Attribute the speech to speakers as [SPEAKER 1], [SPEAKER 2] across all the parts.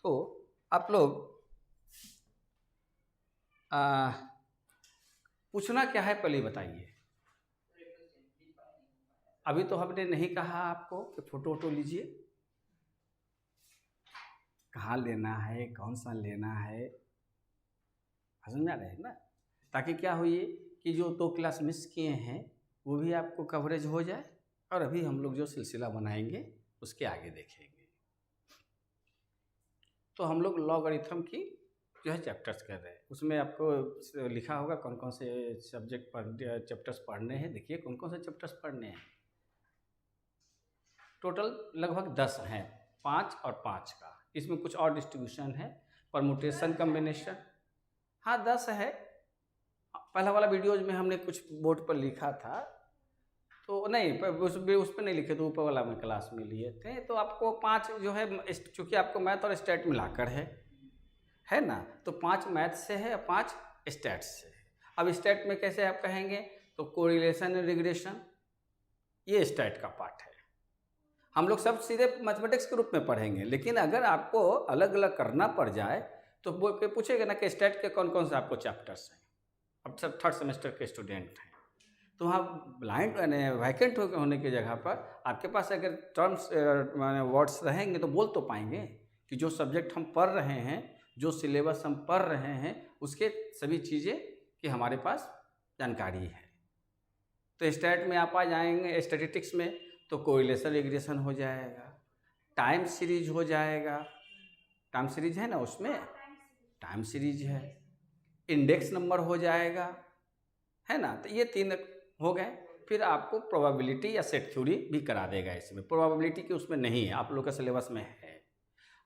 [SPEAKER 1] तो आप लोग पूछना क्या है पहले बताइए। अभी तो हमने नहीं कहा आपको कि फोटो वोटो लीजिए, कहाँ लेना है, कौन सा लेना है, समझ में आ रहा है ना। ताकि क्या हुई कि जो 2 क्लास मिस किए हैं वो भी आपको कवरेज हो जाए, और अभी हम लोग जो सिलसिला बनाएंगे उसके आगे देखेंगे। तो हम लोग लॉगरिथम की जो है चैप्टर्स कर रहे हैं, उसमें आपको लिखा होगा कौन कौन से चैप्टर्स पढ़ने हैं। देखिए कौन कौन से चैप्टर्स पढ़ने हैं, टोटल लगभग 10 हैं, 5 और 5 का, इसमें कुछ और डिस्ट्रीब्यूशन है, परमुटेशन कम्बिनेशन। हाँ 10 है। पहला वाला वीडियोज में हमने कुछ बोर्ड पर लिखा था, तो नहीं उस पर नहीं लिखे, तो ऊपर वाला में क्लास में लिए थे। तो आपको 5 जो है, चूँकि आपको मैथ और स्टैट मिलाकर है ना, तो 5 मैथ से है और 5 स्टैट से है। अब स्टैट में कैसे आप कहेंगे, तो कोरिलेशन एंड रिग्रेशन ये स्टैट का पार्ट है। हम लोग सब सीधे मैथमेटिक्स के रूप में पढ़ेंगे, लेकिन अगर आपको अलग अलग करना पड़ जाए तो वो पूछेगा ना कि स्टैट के कौन कौन से आपको चैप्टर्स हैं। अब सब 3rd सेमेस्टर के स्टूडेंट हैं, तो वहाँ ब्लाइंड वैकेंट होने की जगह पर आपके पास अगर टर्म्स वर्ड्स रहेंगे तो बोल तो पाएंगे कि जो सब्जेक्ट हम पढ़ रहे हैं, जो सिलेबस हम पढ़ रहे हैं, उसके सभी चीज़ें की हमारे पास जानकारी है। तो स्टैट में आप आ जाएंगे, स्टैटिस्टिक्स में तो कोरिलेशन रिग्रेशन हो जाएगा, टाइम सीरीज हो जाएगा, टाइम सीरीज है ना, उसमें टाइम सीरीज है, इंडेक्स नंबर हो जाएगा, है ना। तो ये 3 हो गए। फिर आपको प्रोबेबिलिटी या सेट थ्योरी भी करा देगा इसमें, प्रोबेबिलिटी की उसमें नहीं है, आप लोग के सिलेबस में है।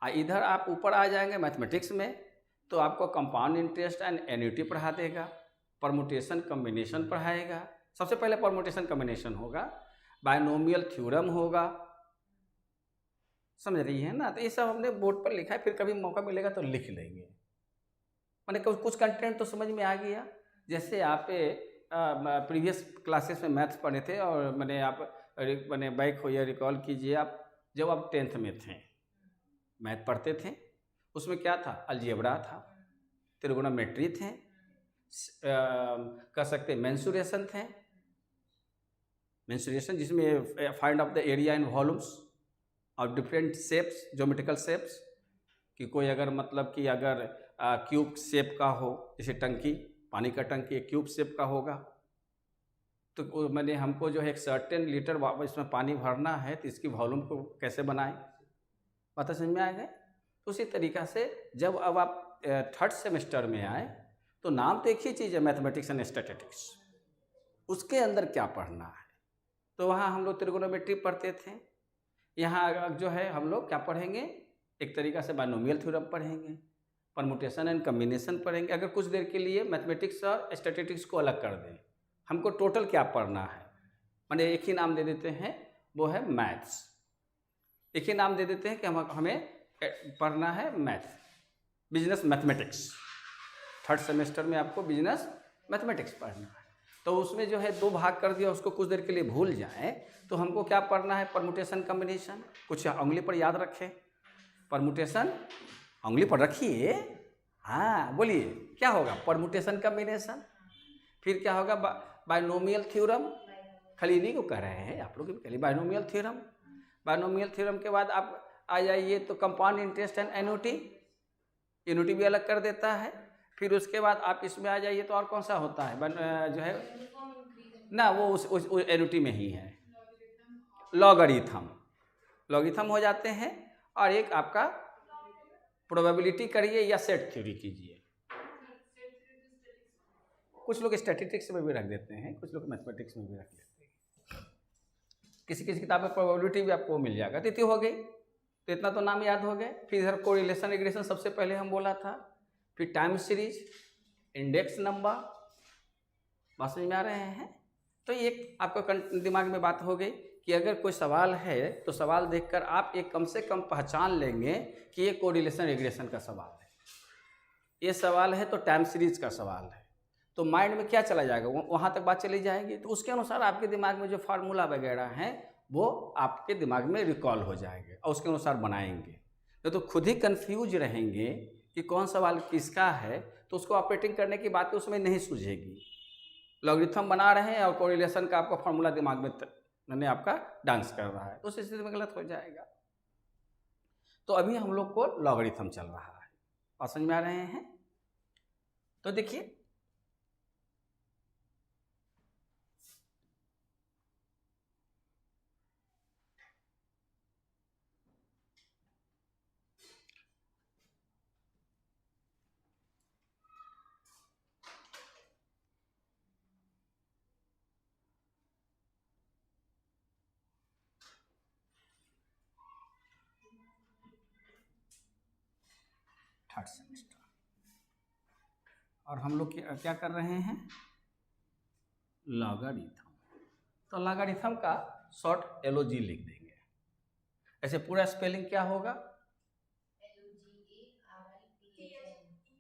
[SPEAKER 1] इधर आप ऊपर आ जाएंगे मैथमेटिक्स में, तो आपको कंपाउंड इंटरेस्ट एंड एन्युटी पढ़ा देगा, परमुटेशन कम्बिनेशन पढ़ाएगा। सबसे पहले परमुटेशन कम्बिनेशन होगा, बायनोमियल थ्योरम होगा, समझ रही है ना। तो ये सब हमने बोर्ड पर लिखा है, फिर कभी मौका मिलेगा तो लिख लेंगे। मैंने कुछ कंटेंट तो समझ में आ गया। जैसे आप प्रीवियस क्लासेस में मैथ्स पढ़े थे, और मैंने बैक हो या रिकॉल कीजिए, आप जब आप 10th में थे मैथ पढ़ते थे, उसमें क्या था, अलजेब्रा था, त्रिगोनोमेट्री थे, कह सकते मेंसुरेशन थे, मेंसुरेशन जिसमें find out the area in volumes और डिफरेंट शेप्स, ज्योमेट्रिकल शेप्स, कि कोई अगर मतलब कि अगर क्यूब शेप का हो, जैसे टंकी, पानी का टंकी एक क्यूब शेप का होगा, तो मैंने हमको जो है 1 सर्टेन लीटर इसमें पानी भरना है, तो इसकी वॉल्यूम को कैसे बनाएं, पता समझ में आ गए। तो उसी तरीक़ा से जब अब आप 3rd सेमेस्टर में आए, तो नाम तो एक ही चीज़ है, मैथमेटिक्स एंड स्टैटिस्टिक्स, उसके अंदर क्या पढ़ना है। तो वहाँ हम लोग त्रिगोनोमेट्री पढ़ते थे, यहाँ जो है हम लोग क्या पढ़ेंगे, एक तरीक़ा से बायनोमियल थ्योरम पढ़ेंगे, परमुटेशन एंड कम्बिनेशन पढ़ेंगे। अगर कुछ देर के लिए मैथमेटिक्स और स्टैटिस्टिक्स को अलग कर दें, हमको टोटल क्या पढ़ना है, मैंने एक ही नाम दे देते हैं, वो है मैथ्स। एक ही नाम दे देते हैं कि हमें पढ़ना है math, business mathematics. 3rd semester में आपको बिजनेस मैथमेटिक्स पढ़ना है। तो उसमें जो है 2 भाग कर दिया, उसको कुछ देर के लिए भूल जाएं, तो हमको क्या पढ़ना है, परमुटेशन कम्बिनेशन। कुछ उंगली पर याद रखें, परमुटेशन उंगली पर रखिए, हाँ बोलिए क्या होगा, परमुटेशन कम्बिनेशन। फिर क्या होगा, बायनोमियल थ्योरम, खाली इन्हीं को कह रहे हैं आप लोग भी, खाली बायनोमियल थ्योरम। बायनोमियल थ्योरम के बाद आप आ जाइए तो compound interest and annuity, annuity भी अलग कर देता है। फिर उसके बाद आप इसमें आ जाइए तो और कौन सा होता है जो है ना, वो उस एन्युटी में ही है, लॉगरिथम, लॉगरिथम हो जाते हैं। और एक आपका प्रोबेबिलिटी करिए या सेट थ्योरी कीजिए। कुछ लोग स्टैटिस्टिक्स में भी रख देते हैं, कुछ लोग मैथमेटिक्स में भी रख देते हैं। किसी किसी किताब में प्रोबेबिलिटी भी आपको मिल जाएगा। तो हो गई, तो इतना तो नाम याद हो गए। फिर इधर कोरिलेशन रिग्रेशन सबसे पहले हम बोला था, फिर टाइम सीरीज, इंडेक्स नंबर, बात समझ में आ रहे हैं। तो एक आपको दिमाग में बात हो गई कि अगर कोई सवाल है तो सवाल देखकर आप एक कम से कम पहचान लेंगे कि ये कोरिलेशन रिग्रेशन का सवाल है, ये सवाल है तो टाइम सीरीज का सवाल है। तो माइंड में क्या चला जाएगा, वहाँ तक बात चली जाएगी। तो उसके अनुसार आपके दिमाग में जो फार्मूला वगैरह हैं वो आपके दिमाग में रिकॉल हो जाएंगे और उसके अनुसार बनाएंगे। तो खुद ही कंफ्यूज रहेंगे कि कौन सवाल किसका है, तो उसको ऑपरेटिंग करने की बातें उसमें नहीं सूझेगी। लॉगरिथम बना रहे हैं और कोरिलेशन का आपका फॉर्मूला दिमाग में मैंने आपका डांस कर रहा है, तो उस स्थिति में गलत हो जाएगा। तो अभी हम लोग को लॉगरिथम चल रहा है, बात समझ में आ रहे हैं? तो देखिए थर्ड सेमेस्टर, और हम लोग क्या कर रहे हैं? लॉगरिथम। तो लॉगरिथम का शॉर्ट LOG लिख देंगे। ऐसे पूरा स्पेलिंग क्या होगा?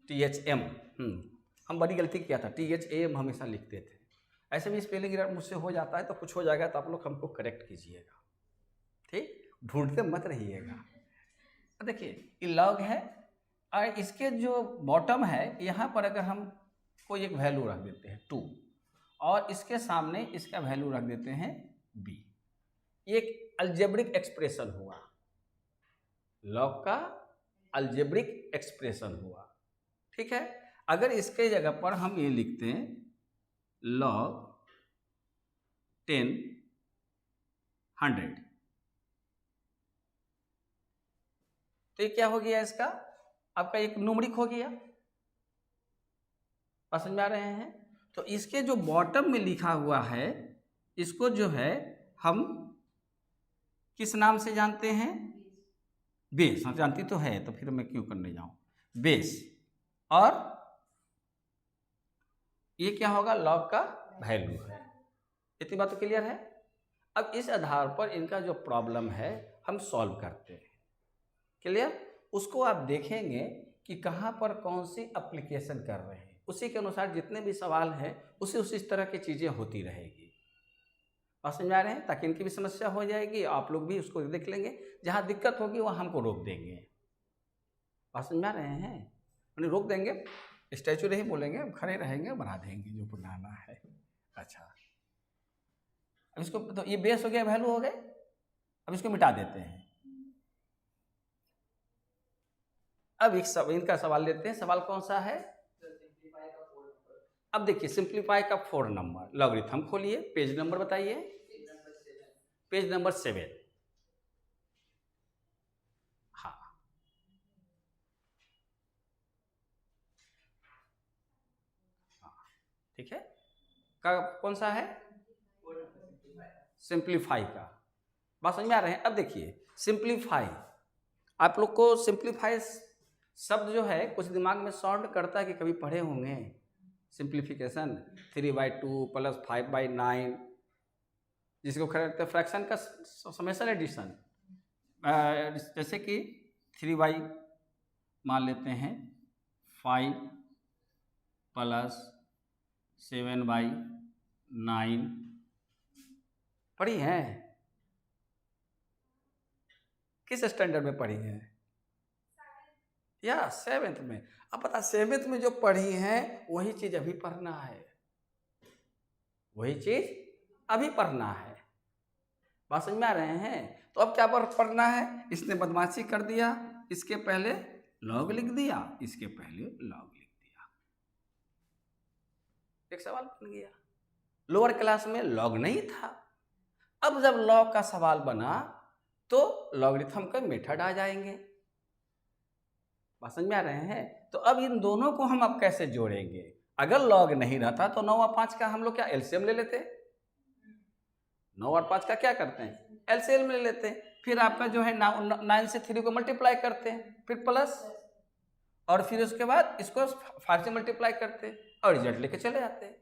[SPEAKER 1] THM। हम बड़ी गलती किया था, THAM हमेशा लिखते थे। ऐसे भी स्पेलिंग एरर मुझसे हो जाता है, तो कुछ हो जाएगा तो आप लोग हमको करेक्ट कीजिएगा, ठीक? ढूंढते मत रहिएगा। देखिए ये लॉग है, और इसके जो बॉटम है यहाँ पर अगर हम कोई एक वैल्यू रख देते हैं 2, और इसके सामने इसका वैल्यू रख देते हैं b, एक अलजेब्रिक एक्सप्रेशन हुआ, लॉग का अलजेब्रिक एक्सप्रेशन हुआ, ठीक है? अगर इसके जगह पर हम ये लिखते हैं log 10 100, तो ये क्या हो गया? इसका आपका एक न्यूमरिक हो गया, समझ में आ रहे हैं? तो इसके जो बॉटम में लिखा हुआ है, इसको जो है हम किस नाम से जानते हैं? बेस। हाँ जानती तो है, तो फिर मैं क्यों करने जाऊं? बेस। और ये क्या होगा? लॉग का वैल्यू है। इतनी बात तो क्लियर है? अब इस आधार पर इनका जो प्रॉब्लम है हम सॉल्व करते हैं, क्लियर? उसको आप देखेंगे कि कहाँ पर कौन सी एप्लीकेशन कर रहे हैं, उसी के अनुसार जितने भी सवाल हैं उसी तरह की चीज़ें होती रहेगी। बात समझ में आ रहे हैं? ताकि इनकी भी समस्या हो जाएगी, आप लोग भी उसको देख लेंगे, जहाँ दिक्कत होगी वहाँ हमको रोक देंगे। बात समझ में आ रहे हैं? यानी रोक देंगे, स्टैचू नहीं बोलेंगे, खड़े रहेंगे, बना देंगे जो बनाना है। अच्छा, अब इसको तो ये बेस हो गया, वैल्यू हो गए, अब इसको मिटा देते हैं। अब इनका सवाल लेते हैं। सवाल कौन सा है? अब देखिए सिंप्लीफाई का 4 नंबर लॉगरिथम खोलिए, पेज नंबर बताइए। Page number 7। हाँ, ठीक है। कौन सा है? सिंप्लीफाई का। बात समझ में आ रहे हैं? अब देखिए सिंप्लीफाई, आप लोग को सिंप्लीफाई शब्द जो है कुछ दिमाग में साउंड करता है कि कभी पढ़े होंगे। सिंप्लीफिकेशन 3/2 + 5/9, जिसको कहते हैं फ्रैक्शन का समेशन एडिशन। जैसे कि 3y मान लेते हैं 5 + 7/9, पढ़ी हैं? किस स्टैंडर्ड में पढ़ी हैं? या 7th में? अब पता 7th में जो पढ़ी हैं वही चीज अभी पढ़ना है, वही चीज अभी पढ़ना है। बात समझ में आ रहे हैं? तो अब क्या पढ़ना है? इसने बदमाशी कर दिया, इसके पहले लॉग लिख दिया, इसके पहले लॉग लिख दिया, एक सवाल बन गया। लोअर क्लास में लॉग नहीं था, अब जब लॉग का सवाल बना तो लॉगरिथम का मेथड आ जाएंगे। बात समझ में आ रहे हैं? तो अब इन दोनों को हम अब कैसे जोड़ेंगे? अगर लॉग नहीं रहता तो 9 और 5 का हम लोग क्या एलसीएम ले लेते? 9 और 5 का क्या करते हैं? एलसीएम ले लेते हैं। फिर आपका जो है 9 से 3 को मल्टीप्लाई करते हैं, फिर प्लस, और फिर उसके बाद इसको 5 से मल्टीप्लाई करते हैं और रिजल्ट लेके चले जाते हैं।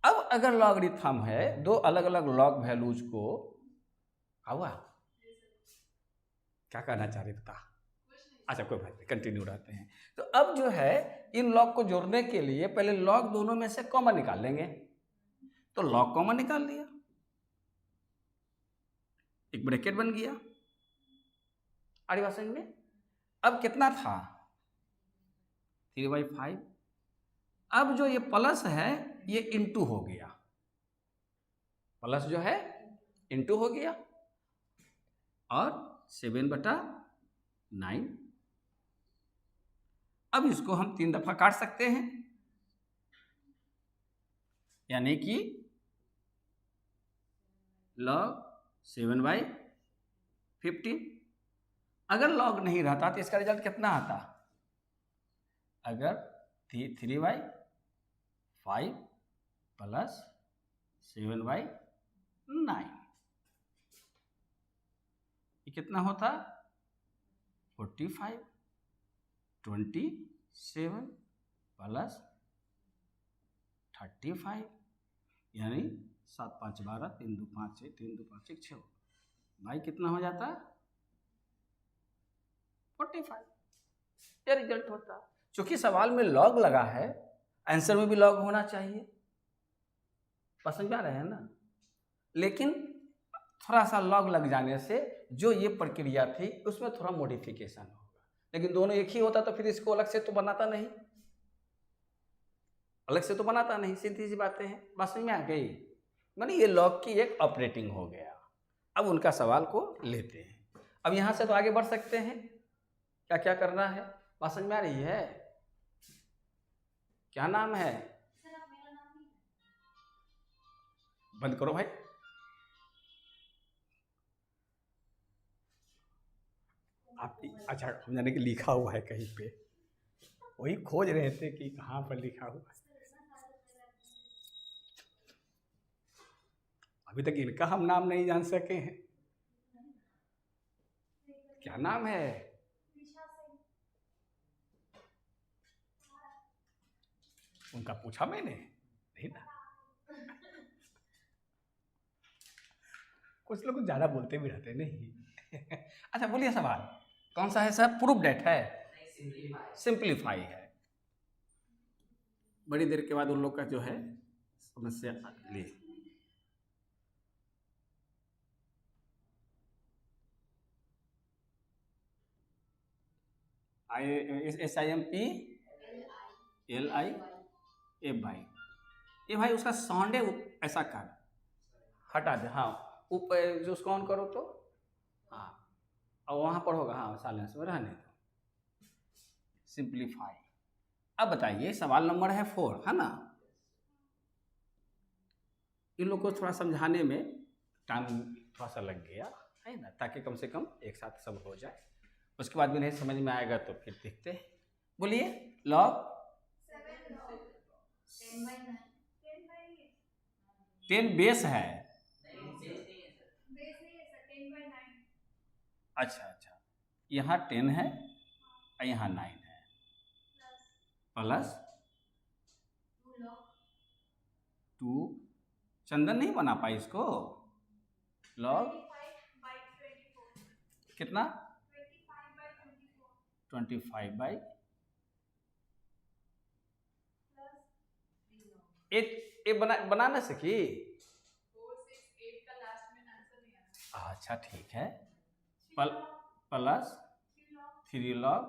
[SPEAKER 1] अब अगर लॉगरिथम है, दो अलग अलग लॉग वैल्यूज को हुआ, क्या कहना चाह रहे बता? अच्छा कोई बात नहीं, कंटिन्यू रहते हैं। तो अब जो है इन लॉग को जोड़ने के लिए पहले लॉग दोनों में से कॉमन निकाल लेंगे। तो लॉग कॉमन निकाल लिया, एक ब्रैकेट बन गया। आ रही बात समझ में? अब कितना था 3/5। अब जो ये प्लस है ये इंटू हो गया, प्लस जो है इंटू हो गया, और 7/9। अब इसको हम 3 दफा काट सकते हैं, यानी कि log 7/15। अगर log नहीं रहता तो इसका रिजल्ट कितना आता? अगर 3/5 प्लस 7/9 ये कितना होता? 45। 27 प्लस 35 यानी 7 5 12, 3 2 5 6, 3 2 5 6 भाई कितना हो जाता? 45। ये रिजल्ट होता। चूंकि सवाल में लॉग लगा है, आंसर में भी लॉग होना चाहिए, समझ में आ रहे हैं ना। लेकिन थोड़ा सा लॉग लग जाने से जो ये प्रक्रिया थी उसमें थोड़ा मॉडिफिकेशन होगा, लेकिन दोनों एक ही होता तो फिर इसको अलग से तो बनाता नहीं, अलग से तो बनाता नहीं, सीधी सी बातें हैं। बात समझ में आ गई? माने ये लॉग की एक ऑपरेटिंग हो गया। अब उनका सवाल को लेते हैं। अब यहां से तो आगे बढ़ सकते हैं, क्या क्या करना है, बात समझ में आ रही है? क्या नाम है? बंद करो भाई। आप अच्छा हम जाने कि लिखा हुआ है कहीं पे, वही खोज रहे थे कि कहाँ पर लिखा हुआ है। अभी तक इनका हम नाम नहीं जान सके हैं, क्या नाम है? उनका पूछा मैंने नहीं ना। कुछ लोग ज्यादा बोलते भी रहते नहीं। अच्छा बोलिए सवाल कौन सा है सर? प्रूफ डेट है, सिंप्लीफाई है। बड़ी देर के बाद उन लोग का जो है समस्या ले। SIMPLIFI ये भाई उसका साउंड है, ऐसा कर हटा दे। हाँ ऊपर जो उसको ऑन करो तो हाँ, और वहाँ पर होगा, हाँ साइलेंस में रहने दो। सिंप्लीफाई। अब बताइए सवाल नंबर है 4, है ना। इन लोग को थोड़ा समझाने में टाइम थोड़ा सा लग गया है ना, ताकि कम से कम एक साथ सब हो जाए। उसके बाद भी नहीं समझ में आएगा तो फिर देखते हैं। बोलिए लॉग 10 बेस है। अच्छा अच्छा, यहाँ 10 है और यहाँ 9 है, प्लस 2। चंदन नहीं बना पाई इसको। लॉग कितना? 25/8 ये बना ना सकी।
[SPEAKER 2] 4 6 8 का लास्ट में आंसर नहीं आया।
[SPEAKER 1] अच्छा ठीक है, प्लस 3 log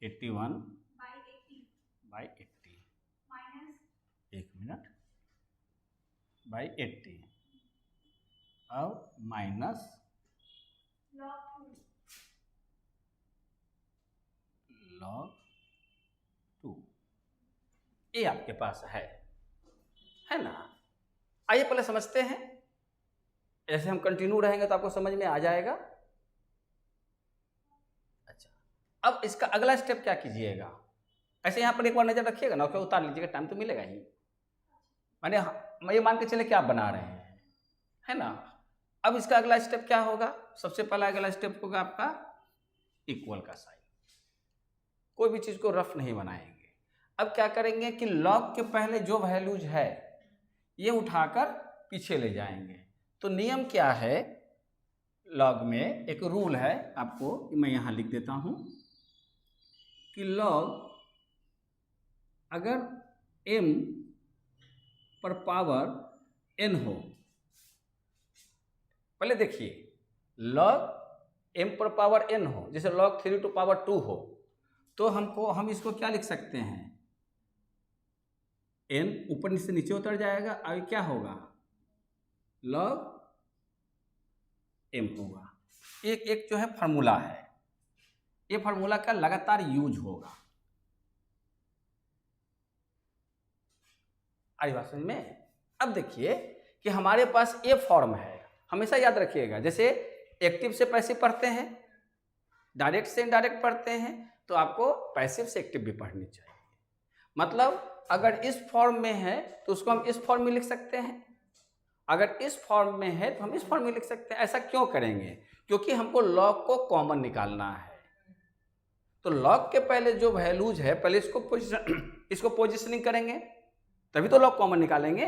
[SPEAKER 1] 81/80 एक मिनट बाई 80 अब माइनस log 2। ये आपके पास है ना। आइए पहले समझते हैं, ऐसे हम कंटिन्यू रहेंगे तो आपको समझ में आ जाएगा। अच्छा अब इसका अगला स्टेप क्या कीजिएगा, ऐसे यहाँ पर एक बार नजर रखिएगा ना, उतार लीजिएगा, टाइम तो मिलेगा ही। मैंने ये मान के चले कि आप बना रहे हैं, है ना। अब इसका अगला स्टेप क्या होगा? सबसे पहला अगला स्टेप होगा आपका इक्वल का साइन। कोई भी चीज को रफ नहीं बनाएंगे। अब क्या करेंगे कि लॉग के पहले जो वैल्यूज है ये उठाकर पीछे ले जाएंगे। तो नियम क्या है, लॉग में एक रूल है, आपको मैं यहां लिख देता हूं कि लॉग अगर m पर पावर n हो, पहले देखिए लॉग m पर पावर n हो, जैसे log 3 टू पावर 2 हो, तो हम इसको क्या लिख सकते हैं, n ऊपर से नीचे उतर जाएगा, आगे क्या होगा, log m होगा। एक जो है फार्मूला है, ये फार्मूला का लगातार यूज होगा। आई बात समझ में। अब देखिए कि हमारे पास ये फॉर्म है, हमेशा याद रखिएगा, जैसे एक्टिव से पैसिव पढ़ते हैं, डायरेक्ट से इनडायरेक्ट पढ़ते हैं, तो आपको पैसिव से एक्टिव भी पढ़नी चाहिए। मतलब अगर इस फॉर्म में है तो उसको हम इस फॉर्म में लिख सकते हैं, अगर इस फॉर्म में है तो हम इस फॉर्म में लिख सकते हैं। ऐसा क्यों करेंगे, क्योंकि हमको लॉग को कॉमन निकालना है। तो लॉग के पहले जो वैल्यूज है, पहले इसको पोजिशनिंग करेंगे, तभी तो लॉग कॉमन निकालेंगे।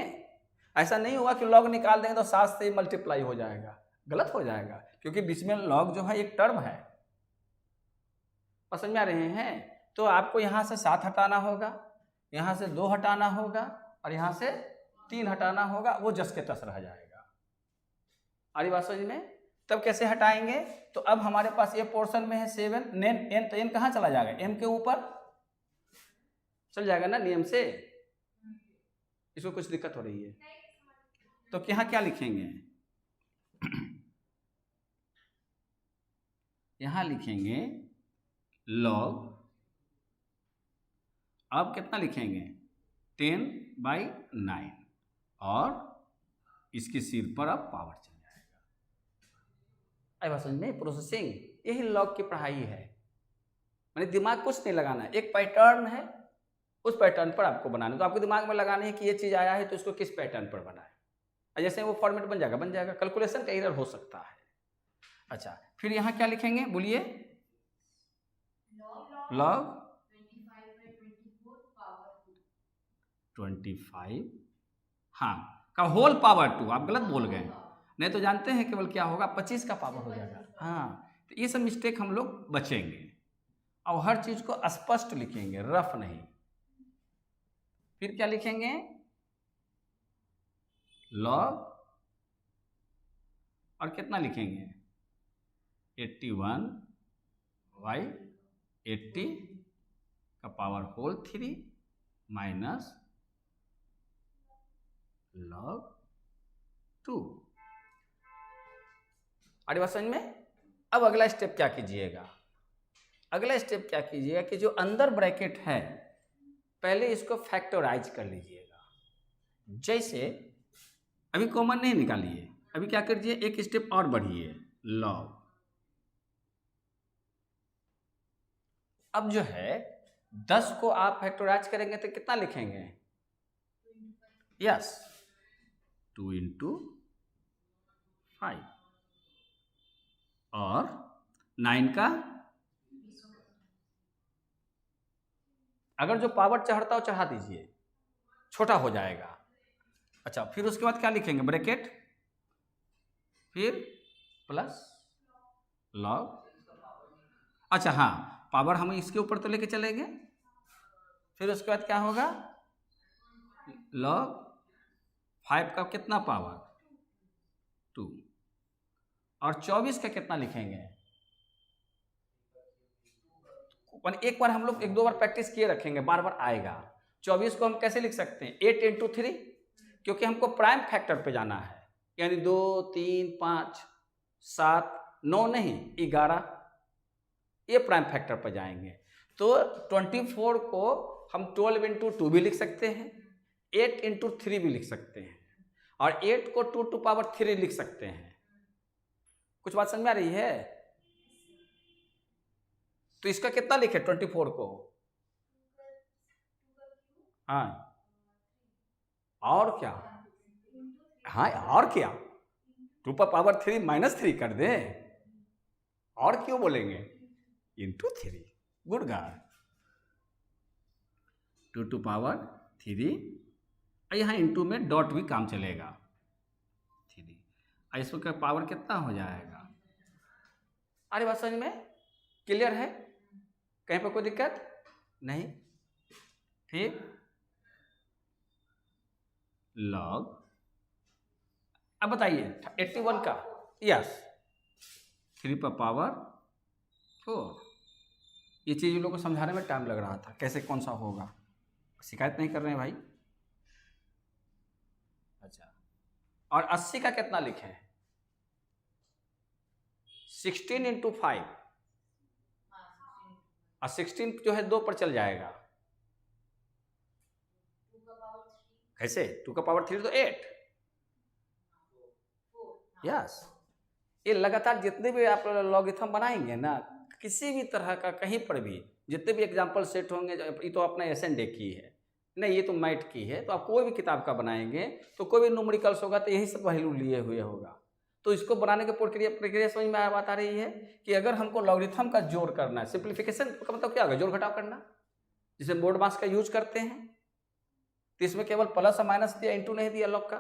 [SPEAKER 1] ऐसा नहीं हुआ कि लॉग निकाल देंगे तो 7 से मल्टीप्लाई हो जाएगा, गलत हो जाएगा, क्योंकि बीच में लॉग जो है एक टर्म है। समझ में आ रहे हैं। तो आपको यहाँ से 7 हटाना होगा, यहाँ से 2 हटाना होगा, और यहाँ से 3 हटाना होगा, वो जस के तस रह जाएगा। आ रही बात समझ में। तब कैसे हटाएंगे, तो अब हमारे पास ये पोर्शन में है 7, n, तो n कहाँ चला जाएगा, m के ऊपर चल जाएगा ना नियम से। इसको कुछ दिक्कत हो रही है तो यहाँ क्या लिखेंगे, यहाँ लिखेंगे log, अब कितना लिखेंगे 10/9, और इसके सिर पर अब पावर चल जाएगा। आई बात समझ में। प्रोसेसिंग, यही लॉग की पढ़ाई है, मैंने दिमाग कुछ नहीं लगाना है, एक पैटर्न है, उस पैटर्न पर आपको बनाना है। तो आपको दिमाग में लगाना है कि ये चीज़ आया है तो इसको किस पैटर्न पर बनाए, जैसे वो फॉर्मेट बन जाएगा, कैलकुलेशन का एरर हो सकता है। अच्छा, फिर यहाँ क्या लिखेंगे बोलिए, log 25, हाँ का होल पावर 2, आप गलत बोल गए, नहीं तो जानते हैं केवल क्या होगा 25 का पावर हो जाएगा। हाँ, तो ये सब मिस्टेक हम लोग बचेंगे, और हर चीज को स्पष्ट लिखेंगे, रफ नहीं। फिर क्या लिखेंगे, log, और कितना लिखेंगे 81/80 का पावर होल 3 माइनस log 2। अरे बात समझ में। अब अगला स्टेप क्या कीजिएगा, अगला स्टेप क्या कीजिएगा कि जो अंदर ब्रैकेट है पहले इसको फैक्टराइज कर लीजिएगा। जैसे अभी कॉमन नहीं निकालिए, अभी क्या करिए, एक स्टेप और बढ़िए, log, अब जो है 10 को आप फैक्टराइज करेंगे तो कितना लिखेंगे, यस 2 × 5, और 9 का अगर जो पावर चढ़ता हो चढ़ा दीजिए, छोटा हो जाएगा। अच्छा, फिर उसके बाद क्या लिखेंगे, ब्रैकेट, फिर प्लस log, अच्छा हाँ, पावर हम इसके ऊपर तो लेके चलेंगे, फिर उसके बाद क्या होगा, log 5 का कितना पावर 2, और 24 का कितना लिखेंगे, एक बार हम लोग 1-2 बार प्रैक्टिस किए रखेंगे, बार बार आएगा। 24 को हम कैसे लिख सकते हैं, 8 × 3, क्योंकि हमको प्राइम फैक्टर पे जाना है, यानी 2, 3, 5, 7, 9 नहीं 11, ये प्राइम फैक्टर पर जाएंगे। तो 24 को हम 12 × 2 भी लिख सकते हैं, 8 × 3 भी लिख सकते हैं, और 8 को 2 टू पावर 3 लिख सकते हैं। कुछ बात समझ में आ रही है। तो इसका कितना लिखे 24 को, हाँ और क्या, हाँ और क्या, 2 पर पावर 3 -3 कर दे, और क्यों बोलेंगे, × 3, गुड गाय, 2 टू पावर 3, यहाँ इंटू में डॉट भी काम चलेगा, 3, इसका पावर कितना हो जाएगा। अरे बात समझ में क्लियर है, कहीं पर कोई दिक्कत नहीं। फिर log, अब बताइए 81 का, यस 3 पर पावर 4। ये चीज़ इन लोगों को समझाने में टाइम लग रहा था, कैसे कौन सा होगा। शिकायत नहीं कर रहे हैं भाई। अच्छा, और 80 का कितना लिखें? 16 इंटू 5, और 16 जो है 2 पर चल जाएगा। कैसे? 2 का पावर 3 तो 8। यस, ये लगातार जितने भी आप लॉगरिथम बनाएंगे ना, किसी भी तरह का कहीं पर भी जितने भी एग्जाम्पल सेट होंगे, ये तो अपना एसएनडे की है नहीं, ये तो मैट की है, तो आप कोई भी किताब का बनाएंगे तो कोई भी न्यूमेरिकल्स होगा तो यही सब वैल्यू लिए हुए होगा। तो इसको बनाने की प्रक्रिया समझ में बात आ रही है कि अगर हमको लॉगरिथम का जोड़ करना है, सिंप्लीफिकेशन का मतलब क्या होगा? जोड़ घटाव करना, जिसे बोर्ड मास का यूज करते हैं। तो इसमें केवल प्लस और माइनस दिया, इंटू नहीं दिया लॉग का।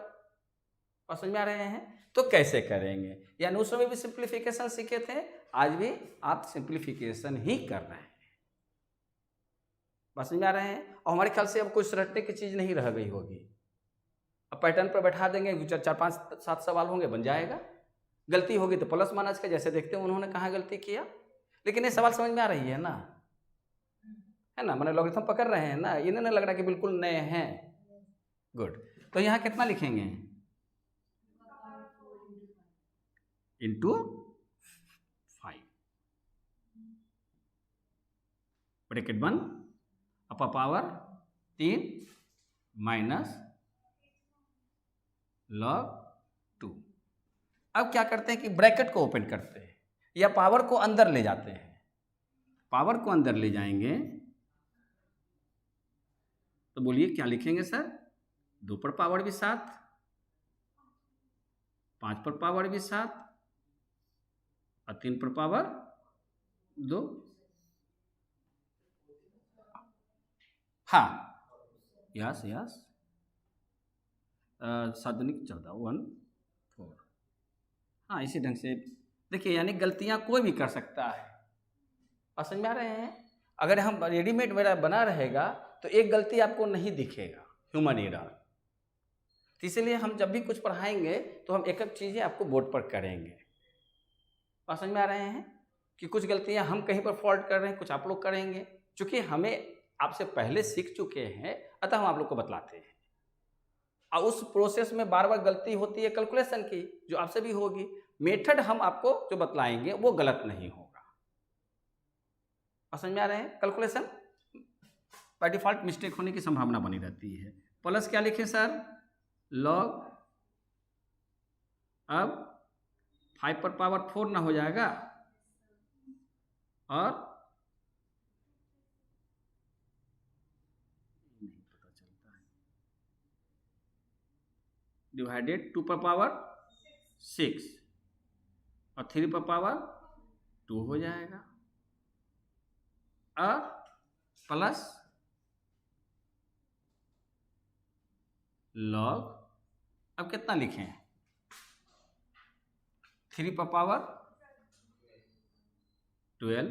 [SPEAKER 1] और समझ में आ रहे हैं? तो कैसे करेंगे? यानी उस समय भी सिंप्लीफिकेशन सीखे थे, आज भी आप सिंप्लीफिकेशन ही कर रहे हैं। बस समझ में आ रहे हैं? और हमारे ख्याल से अब कोई रटने की चीज़ नहीं रह गई होगी। अब पैटर्न पर बैठा देंगे, 4 5 7 सवाल होंगे, बन जाएगा। गलती होगी तो प्लस माइनस का, जैसे देखते हैं उन्होंने कहाँ गलती किया। लेकिन ये सवाल समझ में आ रही है ना? है ना? मैंने लॉगरिथम पकड़ रहे हैं ना, इन्हें नहीं लग रहा कि बिल्कुल नए हैं। गुड। तो यहाँ कितना लिखेंगे? इंटू 5, ब्रैकेट 1 अपर पावर 3 माइनस लॉग 2। अब क्या करते हैं कि ब्रैकेट को ओपन करते हैं या पावर को अंदर ले जाते हैं। पावर को अंदर ले जाएंगे तो बोलिए क्या लिखेंगे सर? 2 पर पावर भी 7, 5 पर पावर भी 7 और 3 पर पावर 2। हाँ, यस यस, 7 दूनी 14, 1 4। हाँ, इसी ढंग से देखिए, यानी गलतियां कोई भी कर सकता है। और समझ में आ रहे हैं? अगर हम रेडीमेड मेरा बना रहेगा तो एक गलती आपको नहीं दिखेगा, ह्यूमन एरर। तो इसलिए हम जब भी कुछ पढ़ाएंगे तो हम एक एक चीज़ें आपको बोर्ड पर करेंगे। और समझ में आ रहे हैं कि कुछ गलतियां हम कहीं पर फॉल्ट कर रहे हैं, कुछ आप लोग करेंगे। चूँकि हमें आपसे पहले सीख चुके हैं, अतः हम आप लोग को बतलाते हैं। और उस प्रोसेस में बार बार गलती होती है कैलकुलेशन की, जो आपसे भी होगी। मेथड हम आपको जो बतलाएंगे वो गलत नहीं होगा। समझ में आ रहे हैं? कैलकुलेशन बाय डिफॉल्ट मिस्टेक होने की संभावना बनी रहती है। प्लस क्या लिखें सर? लॉग, अब 5 पर पावर 4 ना हो जाएगा, और नहीं पता चलता है, डिवाइडेड 2 पर पावर 6 और 3 पर पावर 2 हो जाएगा, और प्लस लॉग, अब कितना लिखें? 3 पर पावर 12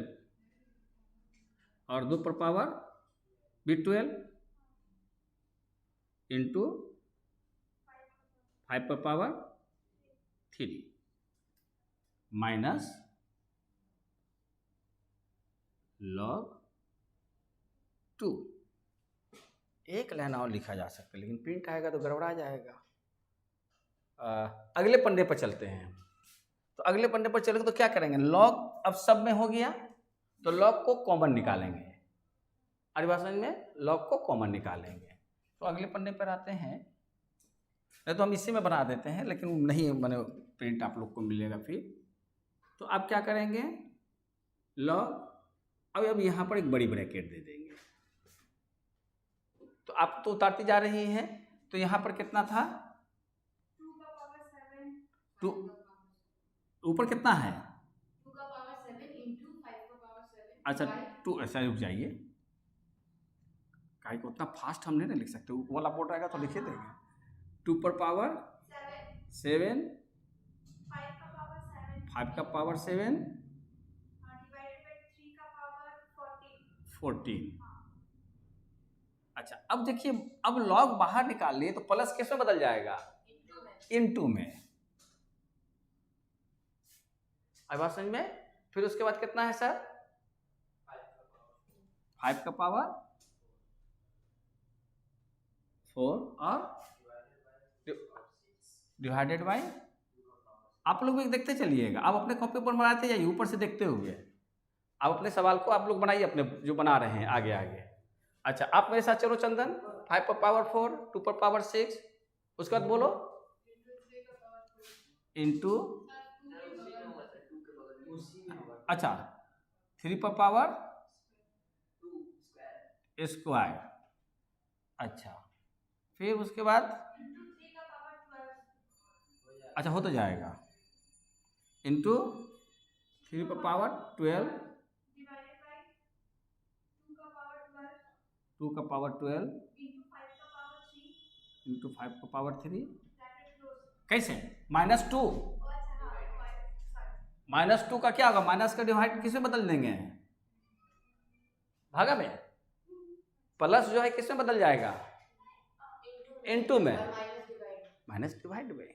[SPEAKER 1] और 2 पर पावर भी 12 इंटू 5 पर पावर 3 माइनस लॉग 2। एक लाइन और लिखा जा सकता है, लेकिन प्रिंट आएगा तो गड़बड़ा जाएगा। अगले पन्ने पर चलते हैं। तो अगले पन्ने पर चलेंगे तो क्या करेंगे? लॉग अब सब में हो गया तो लॉग को कॉमन निकालेंगे। अरे बात समझ में? लॉग को कॉमन निकालेंगे। तो अगले पन्ने पर आते हैं, नहीं तो हम इसी में बना देते हैं, लेकिन नहीं मैंने प्रिंट आप लोग को मिलेगा फिर। तो आप क्या करेंगे? लॉग, अब यहाँ पर एक बड़ी ब्रैकेट दे देंगे। तो आप तो उतारती जा रही हैं, तो यहाँ पर कितना था?
[SPEAKER 2] 2 का पावर 7,
[SPEAKER 1] 2 ऊपर कितना है?
[SPEAKER 2] 2 का पावर 7 इंटू 5 का पावर 7।
[SPEAKER 1] अच्छा 2, ऐसा रुक जाइए, काहे को उतना फास्ट हम नहीं लिख सकते, वो वाला बोर्ड रहेगा तो लिखे देंगे। 2 पर पावर 7, 5 का पावर 7
[SPEAKER 2] डिवाइडेड बाय 3 का पावर
[SPEAKER 1] 14। अच्छा, अब देखिए, अब लॉग बाहर निकाल लिए तो प्लस किस में बदल जाएगा? इनटू में। आई बात समझ में। फिर उसके बाद कितना है सर, 5 का पावर 4 और डिवाइडेड बाई, आप लोग भी देखते चलिएगा, आप अपने कॉपी पर बनाते जाइए ऊपर से देखते हुए। आप अपने सवाल को आप लोग बनाइए अपने जो बना रहे हैं आगे आगे। अच्छा आप मेरे साथ चलो चंदन, 5 पर पावर 4, 2 पर पावर 6, उसके बाद बोलो इंटू, अच्छा 3 पर पावर स्क्वायर, अच्छा फिर उसके बाद, अच्छा हो तो जाएगा, इंटू 3 पर पावर 12, 2 का पावर 12 इंटू 5 का पावर 3, कैसे -2, -2 का क्या होगा, माइनस का डिवाइड किस में बदल देंगे, भागा में, प्लस जो है किस में बदल जाएगा, इनटू में, माइनस डिवाइड में।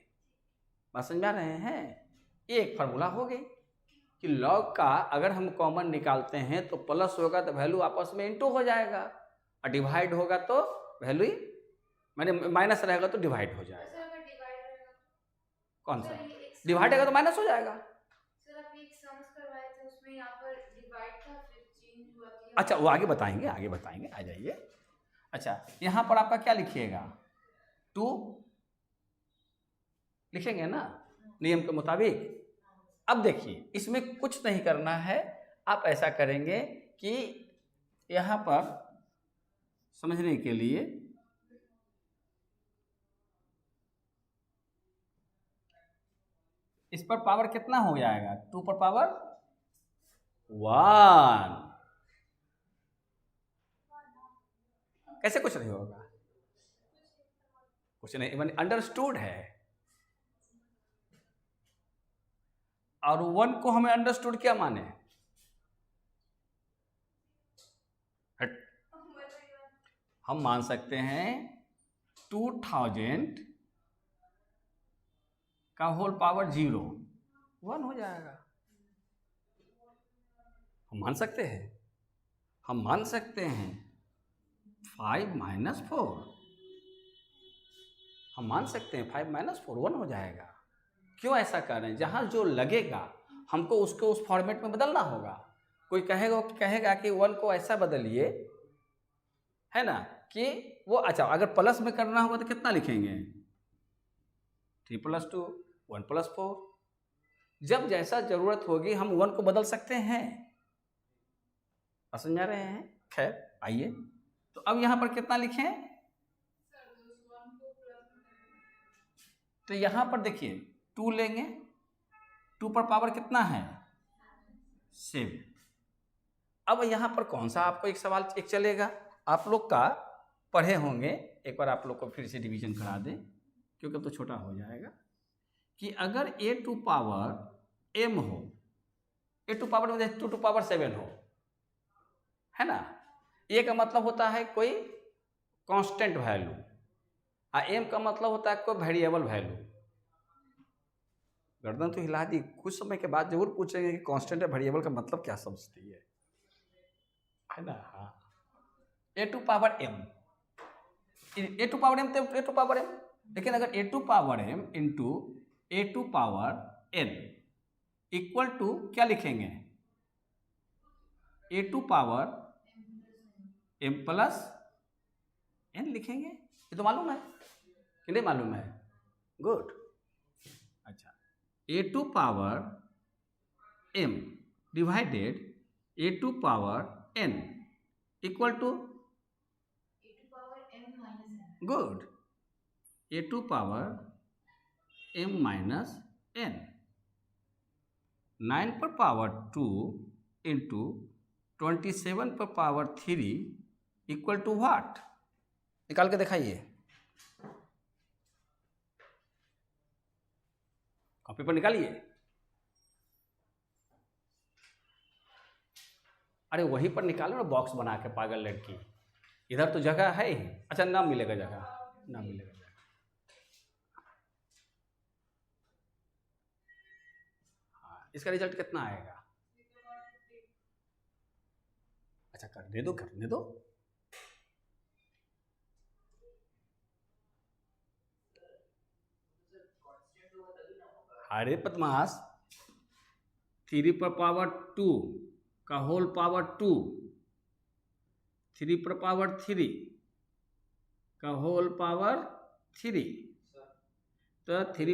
[SPEAKER 1] बात समझ रहे हैं। ये एक फार्मूला हो गई कि लॉग का अगर हम कॉमन निकालते हैं तो प्लस होगा तो वैल्यू आपस में इनटू हो जाएगा, और डिवाइड होगा तो वैल्यू मैंने माइनस रहेगा तो डिवाइड हो जाएगा। कौन सा डिवाइड होगा तो माइनस हो जाएगा। अच्छा वो आगे बताएंगे, आगे बताएंगे, आ जाइए। अच्छा यहाँ पर आपका क्या लिखिएगा, 2 लिखेंगे ना नियम के मुताबिक। अब देखिए इसमें कुछ नहीं करना है, आप ऐसा करेंगे कि यहाँ पर समझने के लिए इस पर पावर कितना हो जाएगा, 2 पर पावर 1, कैसे कुछ नहीं होगा, कुछ नहीं, इवन अंडरस्टूड है। और 1 को हमें अंडरस्टूड क्या माने, हम मान सकते हैं 2000 का होल पावर 0, 1 हो जाएगा। हम मान सकते हैं, हम मान सकते हैं 5 - 4, हम मान सकते हैं 5 - 4 1 हो जाएगा। क्यों ऐसा कर रहे हैं, जहाँ जो लगेगा हमको उसको उस फॉर्मेट में बदलना होगा। कोई कहेगा कि 1 को ऐसा बदलिए, है ना, कि वो, अच्छा अगर प्लस में करना होगा तो कितना लिखेंगे, 3 + 2 1 + 4। जब जैसा जरूरत होगी हम 1 को बदल सकते हैं, समझ रहे हैं। खैर आइए, तो अब यहाँ पर कितना लिखें, तो यहाँ पर देखिए 2 लेंगे, 2 पर पावर कितना है 7। अब यहाँ पर कौन सा आपको एक सवाल एक चलेगा, आप लोग का पढ़े होंगे, एक बार आप लोग को फिर से डिवीजन करा दें क्योंकि तो छोटा हो जाएगा, कि अगर a2 पावर m हो, a2 पावर 2 पावर 7 हो, है ना, a का मतलब होता है कोई कांस्टेंट वैल्यू, और m का मतलब होता है कोई वेरिएबल वैल्यू। गर्दन तो हिला दी, कुछ समय के बाद जरूर पूछेंगे कि कांस्टेंट और वेरिएबल का मतलब क्या समझती है ना। हाँ, a2 power m, a2 power m तो a2 पावर m, लेकिन अगर a2 power m into a2 power n equal to क्या लिखेंगे, a2 power m plus n लिखेंगे। ये तो मालूम है कि नहीं मालूम है, गुड। अच्छा a2 power m divided a2 power n equal to good a2 power m minus n, 9 पर पावर 2 इंटू 27 पर पावर 3 इक्वल टू व्हाट, निकाल के दिखाइए, कॉपी पर निकालिए। अरे वहीं पर निकालो ना, बॉक्स बना के, पागल लड़की, इधर तो जगह है ही। अच्छा ना मिलेगा जगह, ना मिलेगा जगह। हाँ इसका रिजल्ट कितना आएगा? अच्छा करने दो। अरे बदमाश, 3 का होल पावर 2, 3 का होल पावर 3, तो 3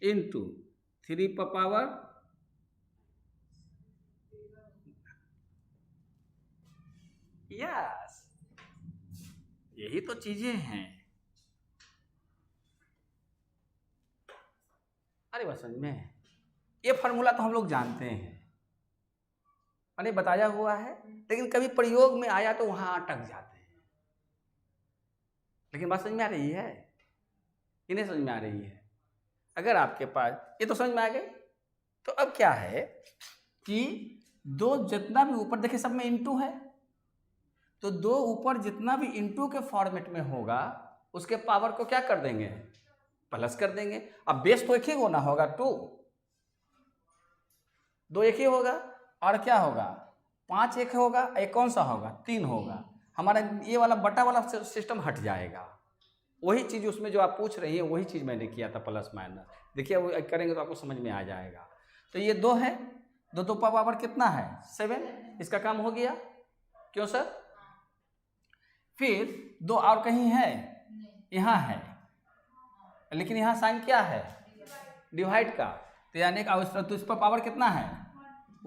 [SPEAKER 1] इंटू 3 यस, यही तो चीजें हैं। अरे बस समझ में, ये फार्मूला तो हम लोग जानते हैं, मैंने बताया हुआ है, लेकिन कभी प्रयोग में आया तो वहां अटक जाते हैं। लेकिन बात समझ में आ रही है कि नहीं समझ में आ रही है? अगर आपके पास ये तो समझ में आ गई, तो अब क्या है कि दो जितना भी ऊपर देखिए सब में इंटू है, तो दो ऊपर जितना भी इंटू के फॉर्मेट में होगा उसके पावर को क्या कर देंगे? प्लस कर देंगे। अब बेस तो एक ही होना होगा, 2, 2 एक ही होगा, और क्या होगा? 5 एक होगा, एक कौन सा होगा? 3 होगा। हमारा ये वाला बटा वाला सिस्टम हट जाएगा। वही चीज उसमें जो आप पूछ रही है वही चीज मैंने किया था, प्लस माइनस। देखिए वो करेंगे तो आपको समझ में आ जाएगा। तो ये 2 है, 2 पावर कितना है? 7। इसका काम हो गया, क्यों सर? फिर 2 और कहीं है? यहाँ है, लेकिन यहाँ साइन क्या है? डिवाइड का। तो यानी कि इस पर पावर कितना है?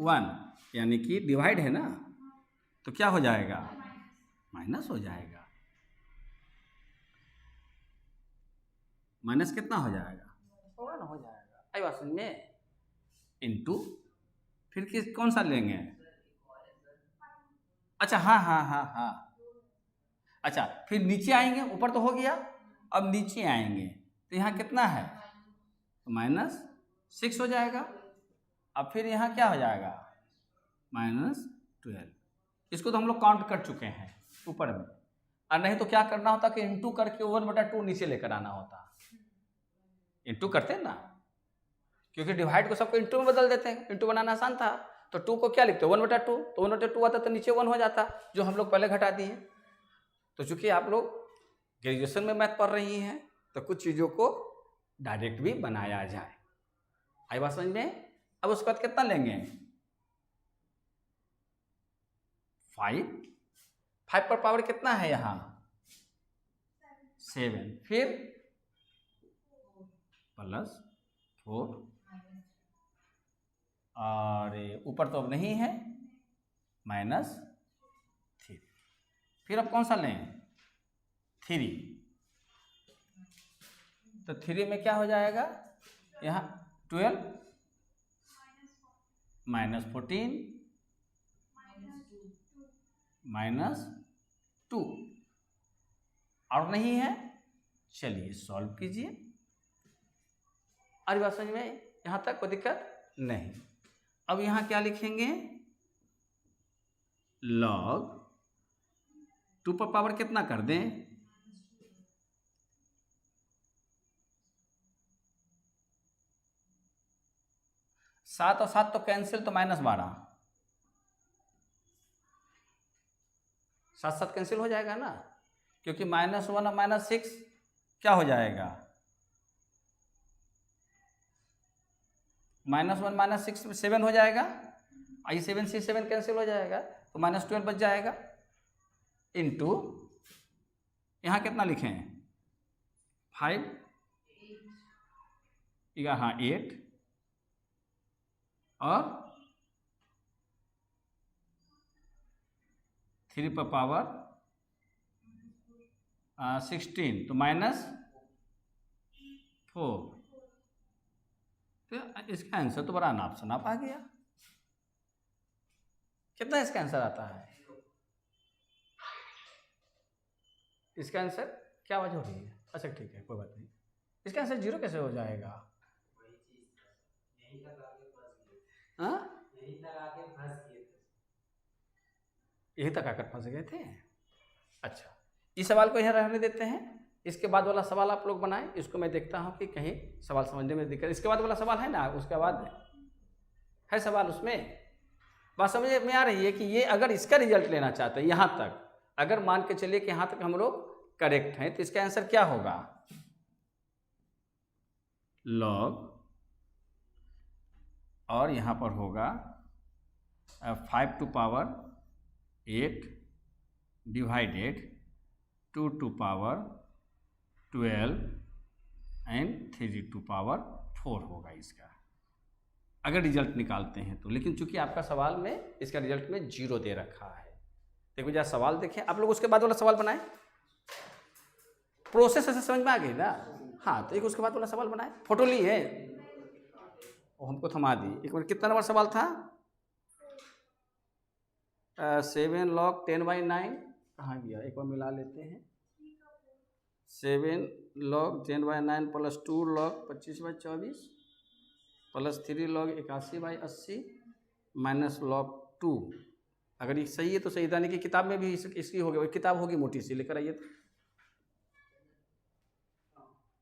[SPEAKER 1] 1, यानी कि डिवाइड है ना, तो क्या हो जाएगा? माइनस हो जाएगा। माइनस कितना हो जाएगा? 1 हो जाएगा। आई बात समझ में? इंटू फिर कौन सा लेंगे? अच्छा हाँ। अच्छा फिर नीचे आएंगे, ऊपर तो हो गया, अब नीचे आएंगे तो यहाँ कितना है? तो -6 हो जाएगा। अब फिर यहाँ क्या हो जाएगा? -12। इसको तो हम लोग काउंट कर चुके हैं ऊपर में, और नहीं तो क्या करना होता कि इंटू करके 1/2 नीचे लेकर आना होता। इंटू करते हैं ना, क्योंकि डिवाइड को सबको इंटू में बदल देते हैं, इंटू बनाना आसान था। तो 2 को क्या लिखते? 1/2, तो 1/2 आता तो नीचे 1 हो जाता, जो हम लोग पहले घटा दिए। तो चूंकि आप लोग ग्रेजुएशन में मैथ पढ़ रही हैं, तो कुछ चीज़ों को डायरेक्ट भी बनाया जाए। आई बात समझ में? अब उसके बाद कितना लेंगे? 5 पर पावर कितना है यहाँ? 7, फिर +4, और ऊपर तो अब नहीं है, -3। फिर अब कौन सा लें? 3। तो 3 में क्या हो जाएगा? यहाँ 12 -14 -2, और नहीं है? चलिए सॉल्व कीजिए। अरे बात समझ में? यहाँ तक कोई दिक्कत नहीं। अब यहाँ क्या लिखेंगे? log 2 पर पावर कितना कर दें? 7 और 7 तो कैंसिल, तो -12। 7 7 कैंसिल हो जाएगा ना, क्योंकि -1 और -6 क्या हो जाएगा? -1 -6 में 7 हो जाएगा, आई 7 से 7 कैंसिल हो जाएगा, तो -12 बच जाएगा। इंटू यहाँ कितना लिखें? 5, यहाँ 8, और 3 पर पावर 16, तो -4। तो इसका आंसर तो बड़ा नाप शनाप आ गया। कितना इसका आंसर आता है? इसका आंसर क्या वजह हो रही है? अच्छा ठीक है, कोई बात नहीं। इसका आंसर 0 कैसे हो जाएगा? हाँ, यही तक आकर फंस गए थे। अच्छा, इस सवाल को यहाँ रहने देते हैं। इसके बाद वाला सवाल आप लोग बनाएं, इसको मैं देखता हूँ कि कहीं सवाल समझने में दिक्कत। इसके बाद वाला सवाल है ना, उसके बाद है सवाल, उसमें बात समझ में आ रही है कि ये अगर इसका रिजल्ट लेना चाहते हैं यहाँ तक, अगर मान के चलिए कि यहाँ तक हम लोग करेक्ट हैं, तो इसका आंसर क्या होगा, लॉग, और यहाँ पर होगा 5 to power 8 divided 2 to power 12 and 3 to power 4 होगा इसका, अगर रिजल्ट निकालते हैं तो। लेकिन चूंकि आपका सवाल में इसका रिजल्ट में 0 दे रखा है। देखो जरा सवाल देखें आप लोग, उसके बाद वाला सवाल बनाएं। प्रोसेस ऐसे समझ में आ गई ना? हाँ, तो एक उसके बाद वाला सवाल बनाएं। फोटो ली है वो हमको थमा दी। एक मिनट, कितना नंबर सवाल था? 7 log 10/9 कहाँ गया, एक बार मिला लेते हैं। 7 log 10/9 plus 2 log 25/24 plus 3 log 81/80 minus log 2। अगर ये सही है तो सही, दानी की किताब में भी इसकी होगी, वही किताब होगी मोटी सी, लेकर आइए।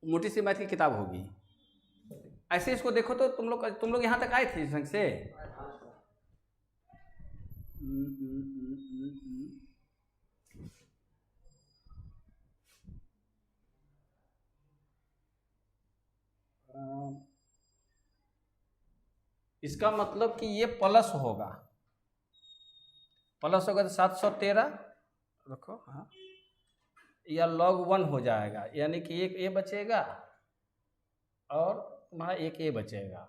[SPEAKER 1] मोटी सी मैथ की किताब होगी। ऐसे इसको देखो तो तुम लोग यहाँ तक आए थे इस ढंग से। इसका मतलब कि ये प्लस होगा, प्लस होगा तो 713 रखो, हाँ, या log 1 हो जाएगा, यानी कि एक ए बचेगा और तुम्हारा एक ए बचेगा,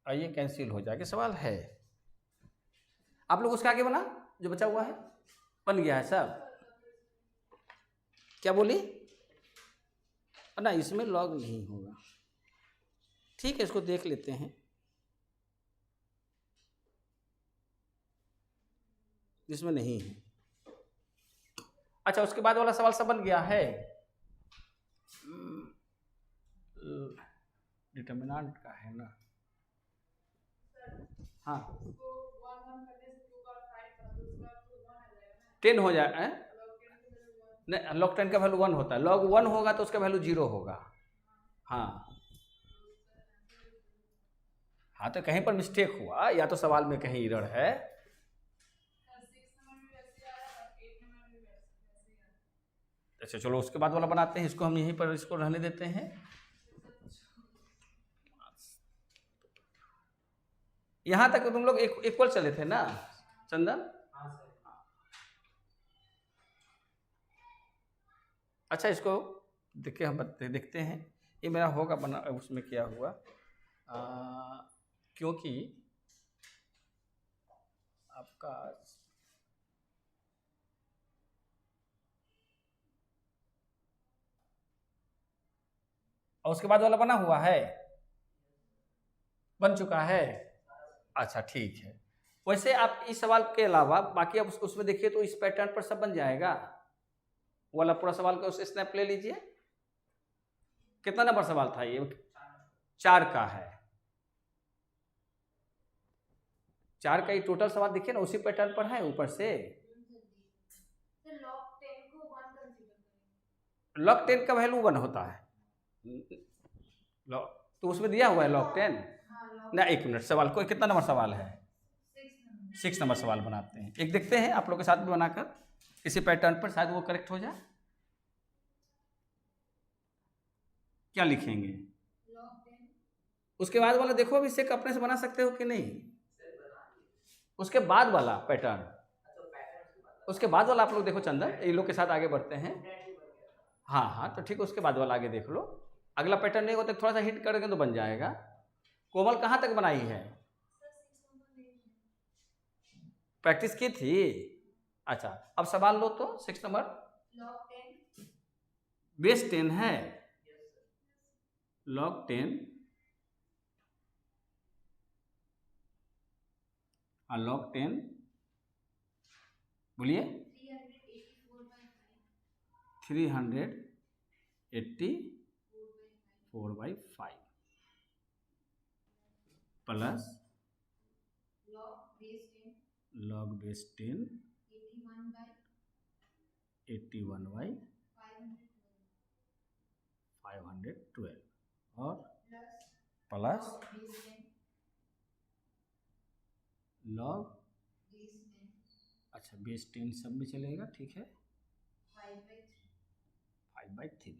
[SPEAKER 1] और ये कैंसिल हो जाएगा। सवाल है आप लोग उसका आगे बना, जो बचा हुआ है बन गया है सब। क्या बोली ना, इसमें log नहीं होगा। ठीक है, इसको देख लेते हैं। इसमें नहीं है। अच्छा, उसके बाद वाला सवाल सब बन गया है। डिटर्मिनेंट का है ना? हाँ, 10 हो जाए नहीं, log 10 का वैल्यू 1 होता है। log 1 होगा तो उसका वैल्यू 0 होगा। हाँ हाँ, तो कहीं पर मिस्टेक हुआ, या तो सवाल में कहीं एरर है। अच्छा चलो, उसके बाद वाला बनाते हैं। इसको हम यहीं पर इसको रहने देते हैं। यहां तक तुम लोग इक्वल चले थे ना चंदन? अच्छा, इसको देखिए, हम देखते हैं ये मेरा होगा बना, उसमें क्या हुआ, क्योंकि आपका और उसके बाद वाला बना हुआ है, बन चुका है। अच्छा ठीक है। वैसे आप इस सवाल के अलावा बाकी आप उसमें देखिए तो इस पैटर्न पर सब बन जाएगा। वाला पूरा सवाल का उस स्नैप ले लीजिए। कितना नंबर सवाल था ये? 4 का है। 4 का ये टोटल सवाल देखिए ना, उसी पैटर्न पर है ऊपर से। log 10 का वैल्यू 1 होता है, तो उसमें दिया हुआ है log 10 ना। एक मिनट, सवाल को कितना नंबर सवाल है? 6 नंबर सवाल बनाते हैं। एक देखते हैं आप लोग के साथ भी बनाकर, इसी पैटर्न पर शायद वो करेक्ट हो जाए। क्या लिखेंगे? उसके बाद वाला देखो, अभी सेक अपने से बना सकते हो कि नहीं? उसके बाद वाला पैटर्न, उसके बाद वाला आप लोग देखो चंदन, ये लोग के साथ आगे बढ़ते हैं। हाँ हाँ, तो ठीक है, उसके बाद वाला आगे देख लो। अगला पैटर्न नहीं होता, थोड़ा सा हिट करेंगे तो बन जाएगा। कोमल कहाँ तक बनाई है? प्रैक्टिस की थी। अच्छा, अब सवाल लो तो 6 नंबर। बेस 10 है, log 10 और log 10 बोलिए 384/5 प्लस log बेस 10 81/5 512 और प्लस लॉग, अच्छा बेस 10 सब में चलेगा, ठीक है, 5/3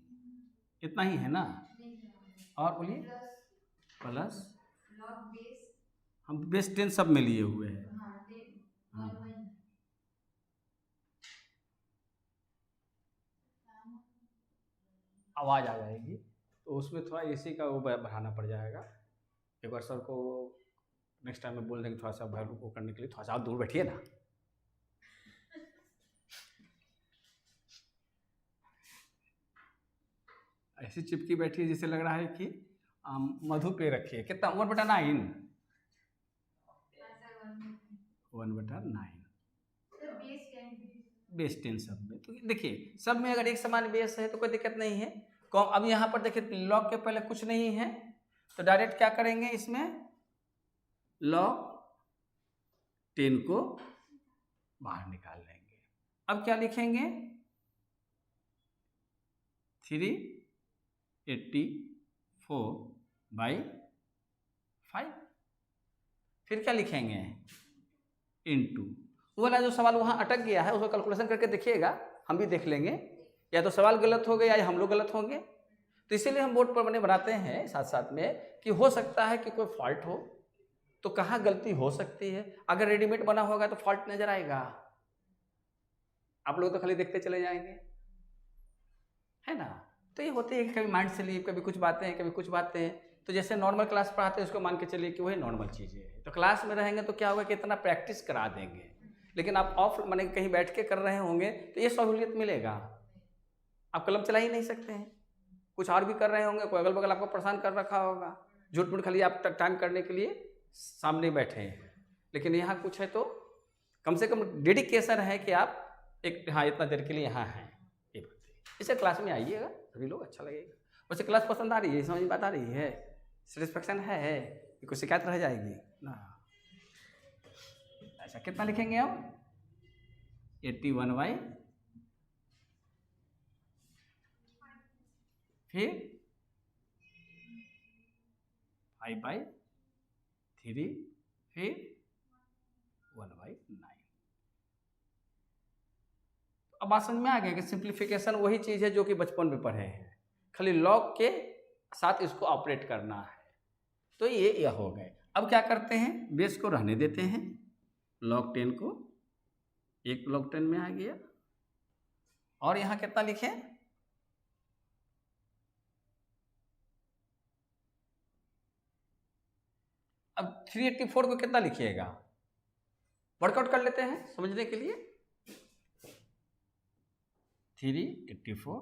[SPEAKER 1] इतना ही है ना। और बोलिए प्लस हम बेस 10 सब में लिए हुए हैं। हाँ आवाज़ आ जाएगी तो उसमें थोड़ा एसी का वो बढ़ाना पड़ जाएगा। एक बार सर को नेक्स्ट टाइम में बोल देंगे थोड़ा सा वैल्यू को करने के लिए, थोड़ा सा आप दूर बैठिए ना। ऐसी चिपकी बैठी है जैसे लग रहा है कि मधु पे रखिए। कितना 1/9, 1/9 बेस 10 सब में। तो देखिए सब में अगर एक समान बेस है तो कोई दिक्कत नहीं है। अब यहाँ पर देखिए लॉग के पहले कुछ नहीं है तो डायरेक्ट क्या करेंगे, इसमें लॉग 10 को बाहर निकाल लेंगे। अब क्या लिखेंगे, 384/5। फिर क्या लिखेंगे, इनटू वो वाला जो सवाल वहाँ अटक गया है उसको कैलकुलेशन करके देखिएगा, हम भी देख लेंगे। या तो सवाल गलत हो गया या हम लोग गलत होंगे, तो इसीलिए हम बोर्ड पर बनाते हैं साथ साथ में कि हो सकता है कि कोई फॉल्ट हो तो कहाँ गलती हो सकती है। अगर रेडीमेड बना होगा तो फॉल्ट नजर आएगा, आप लोग तो खाली देखते चले जाएंगे, है ना। तो ये होते हैं कभी माइंड से लिए, कभी कुछ बातें कभी कुछ बातें। तो जैसे नॉर्मल क्लास पढ़ाते हैं उसको मान के चलिए कि वही नॉर्मल चीज़ें है। तो क्लास में रहेंगे तो क्या होगा कि इतना प्रैक्टिस करा देंगे, लेकिन आप ऑफ माने कहीं बैठ के कर रहे होंगे तो ये सहूलियत मिलेगा। आप कलम चला ही नहीं सकते हैं, कुछ और भी कर रहे होंगे, कोई अगल बगल आपको परेशान कर रखा होगा, झूठ मूठ खाली आप टाइम करने के लिए सामने बैठे हैं। लेकिन यहाँ कुछ है तो कम से कम डेडिकेशन है कि आप एक हाँ इतना देर के लिए यहाँ हैं। ये बात है, इसे क्लास में आइएगा सभी लोग, अच्छा लगेगा। वैसे क्लास पसंद आ रही है, समझ में बात आ रही है, सेटिस्फेक्शन है कि कोई शिकायत रह जाएगी ना। अच्छा कितना लिखेंगे हम, 81/, फिर 5/3, फिर 1/9। अब बात समझ में आ गया कि सिंप्लीफिकेशन वही चीज़ है जो कि बचपन में पढ़े हैं, खाली लॉग के साथ इसको ऑपरेट करना है। तो ये हो गए। अब क्या करते हैं, बेस को रहने देते हैं, log 10 को एक log 10 में आ गया। और यहाँ कितना लिखें, अब 384 को कितना लिखिएगा, वर्कआउट कर लेते हैं समझने के लिए। 384,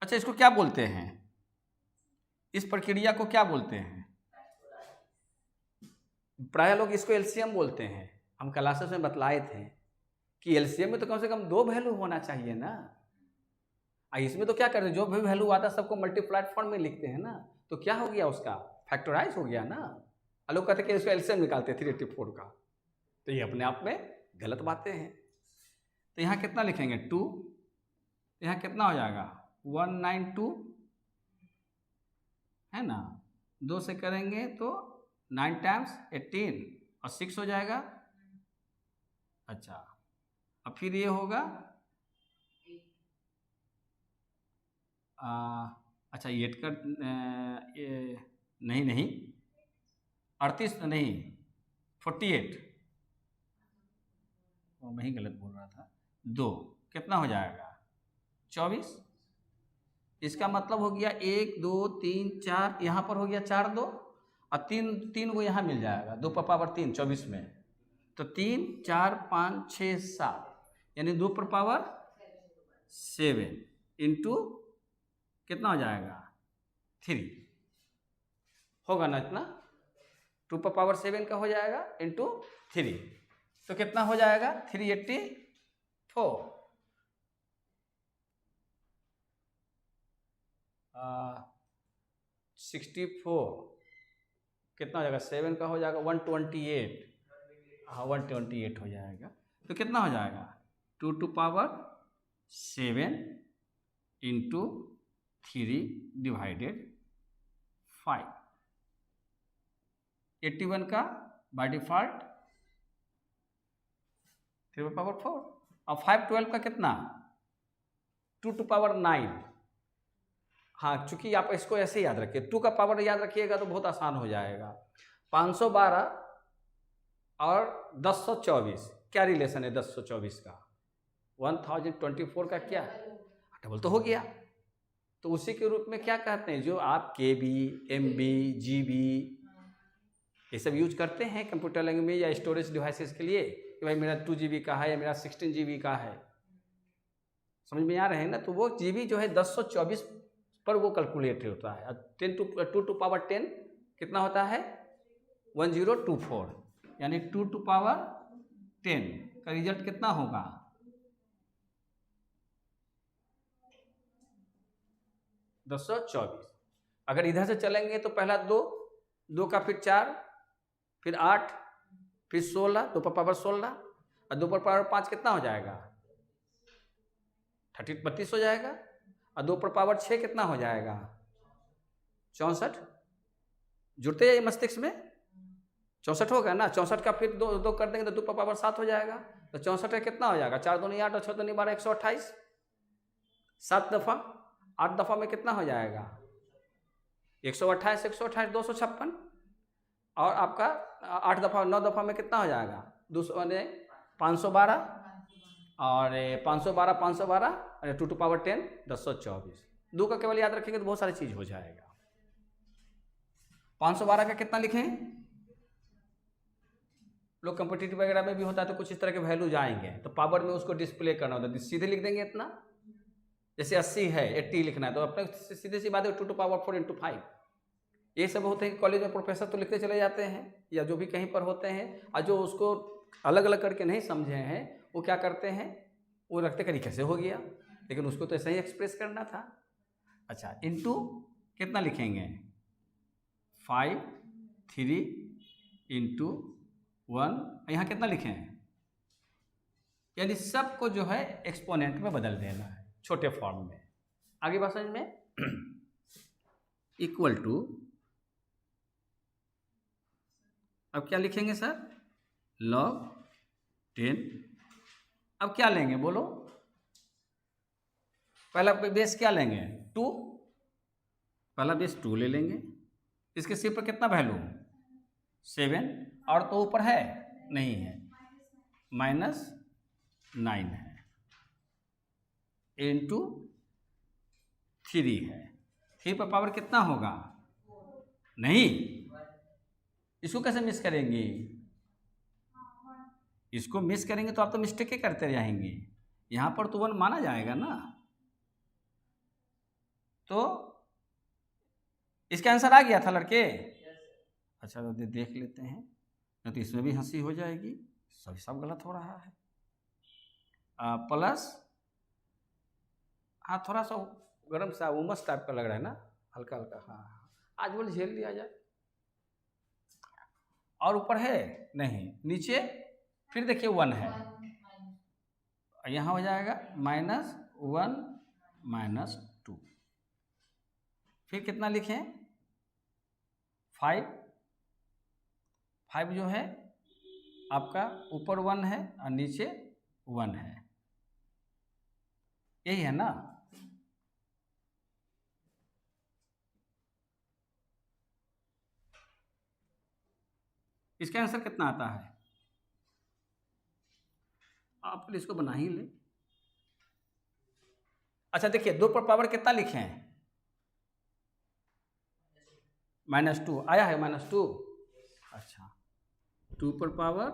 [SPEAKER 1] अच्छा इसको क्या बोलते हैं, इस प्रक्रिया को क्या बोलते हैं, प्राय लोग इसको एलसीएम बोलते हैं। हम क्लासेस में बतलाए थे कि एलसीएम में तो कम से कम 2 वैल्यू होना चाहिए ना। इसमें तो क्या करते हैं, जो भी वैल्यू आता है सबको मल्टीप्लाइड फॉर्म में लिखते हैं ना, तो क्या हो गया, उसका फैक्टराइज हो गया ना। लोग कहते हैं कि इसको एलसीएम निकालते हैं 384 का, तो ये अपने आप में गलत बातें हैं। तो यहाँ कितना लिखेंगे 2, यहाँ कितना हो जाएगा 192, है ना, 2 से करेंगे तो 9 टाइम्स 18 और 6 हो जाएगा। अच्छा अब फिर ये होगा अच्छा 8 का नहीं 38 नहीं 48, मैं ही गलत बोल रहा था। 2 कितना हो जाएगा 24। इसका मतलब हो गया 1 2 3 4, यहाँ पर हो गया 4 2 और 3 को यहाँ मिल जाएगा, 2 पर पावर 3 24 में, तो 3 4 5 6 7 यानी 2 पर पावर 7 इंटू कितना हो जाएगा 3 होगा ना इतना, 2 पर पावर 7 का हो जाएगा इंटू 3, तो कितना हो जाएगा 384। 64 कितना हो जाएगा 7 का हो जाएगा 128, हाँ 128 हो जाएगा। तो कितना हो जाएगा 2 to power 7 इंटू 3 डिवाइडेड 5। 81 का बाय डिफॉल्ट 3/4। और 512 का कितना 2⁹ 9। हाँ, चूंकि आप इसको ऐसे याद रखिए, 2 का पावर याद रखिएगा तो बहुत आसान हो जाएगा। 512 और 1024 क्या रिलेशन है 1024 का? 1024 का क्या डबल तो हो गया। तो उसी के रूप में क्या कहते हैं, जो आप KB, MB, GB ये सब यूज करते हैं कंप्यूटर लैंग्वेज या स्टोरेज डिवाइसेस के लिए कि भाई मेरा 2 GB का है या मेरा 16 GB का है, समझ में आ रहे हैं ना। तो वो GB जो है 1024 पर वो कैलकुलेट होता है। 2⁻10 कितना होता है 1024, यानी 2⁻10 का रिजल्ट कितना होगा 1024। अगर इधर से चलेंगे तो पहला 2 का फिर 4, फिर 8, फिर 16, 2⁻16 और 2⁻5 कितना हो जाएगा 32 हो जाएगा। और 2⁻6 कितना हो जाएगा 64। जुड़ते हैं मस्तिष्क में 64 होगा ना। 64 का फिर 2 कर देंगे तो 2⁻7 हो जाएगा। तो 64 का कितना हो जाएगा 4 दूनी 8 और 6 दूनी 12 128। 7 दफ़ा 8 दफ़ा में कितना हो जाएगा 128, 128 256। और आपका 8 दफ़ा 9 दफ़ा में कितना हो जाएगा 512 और 512 512 और 2⁻10 1024। 2 का केवल याद रखेंगे तो बहुत सारी चीज़ हो जाएगा। 512 का कितना लिखें, लोग कॉम्पिटिटिव वगैरह में भी होता है तो कुछ इस तरह के वैल्यूज आएंगे तो पावर में उसको डिस्प्ले करना होता है, सीधे लिख देंगे इतना। जैसे 80 है 80 लिखना है तो अपने सीधे सी बात है 2⁻4 × 5। ये सब होते हैं कॉलेज में प्रोफेसर तो लिखते चले जाते हैं या जो भी कहीं पर होते हैं, और जो उसको अलग अलग करके नहीं समझे हैं वो क्या करते हैं वो रखते कहीं कैसे हो गया, लेकिन उसको तो ऐसा ही एक्सप्रेस करना था। अच्छा, इंटू कितना लिखेंगे 5 3 इंटू 1, यहाँ कितना लिखें, यानी सबको जो है एक्सपोनेंट में बदल देना है छोटे फॉर्म में। आगे बात समझ में इक्वल टू, अब क्या लिखेंगे सर log 10। अब क्या लेंगे बोलो, पहला बेस क्या लेंगे 2, पहला बेस 2 ले लेंगे। इसके सिर पर कितना वैल्यू 7 और तो ऊपर है नहीं है -9 है इंटू 3 है। 3 पर पावर कितना होगा नहीं, इसको कैसे मिस करेंगे, इसको मिस करेंगे तो आप तो मिस्टेक ही करते रहेंगे। यहाँ पर तो 1 माना जाएगा ना। तो इसका आंसर आ गया था लड़के। अच्छा तो देख लेते हैं, नहीं तो इसमें भी हंसी हो जाएगी, सब गलत हो रहा है। प्लस हाँ थोड़ा सा गर्म सा उमस टाइप का लग रहा है ना, हल्का हल्का। हाँ आज बोले झेल लिया जाए। और ऊपर है नहीं, नीचे फिर देखिए 1 है, यहाँ हो जाएगा -1 -2। फिर कितना लिखें 5 जो है आपका ऊपर 1 है और नीचे 1 है, यही है ना। इसका आंसर कितना आता है, आप इसको बना ही ले। अच्छा देखिए 2 पर पावर कितना लिखें -2 आया है -2। अच्छा 2 पर पावर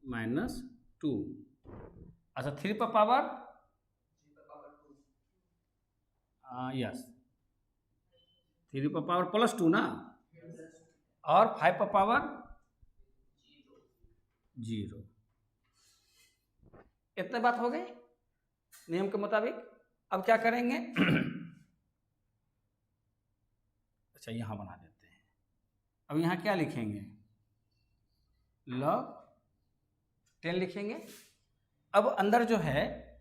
[SPEAKER 1] -2। अच्छा 3 पर पावर यस 3 पर पावर +2 ना, और 5 पर पावर 0। इतने बात हो गई नियम के मुताबिक। अब क्या करेंगे अच्छा यहाँ बना देते हैं। अब यहाँ क्या लिखेंगे log 10 लिखेंगे। अब अंदर जो है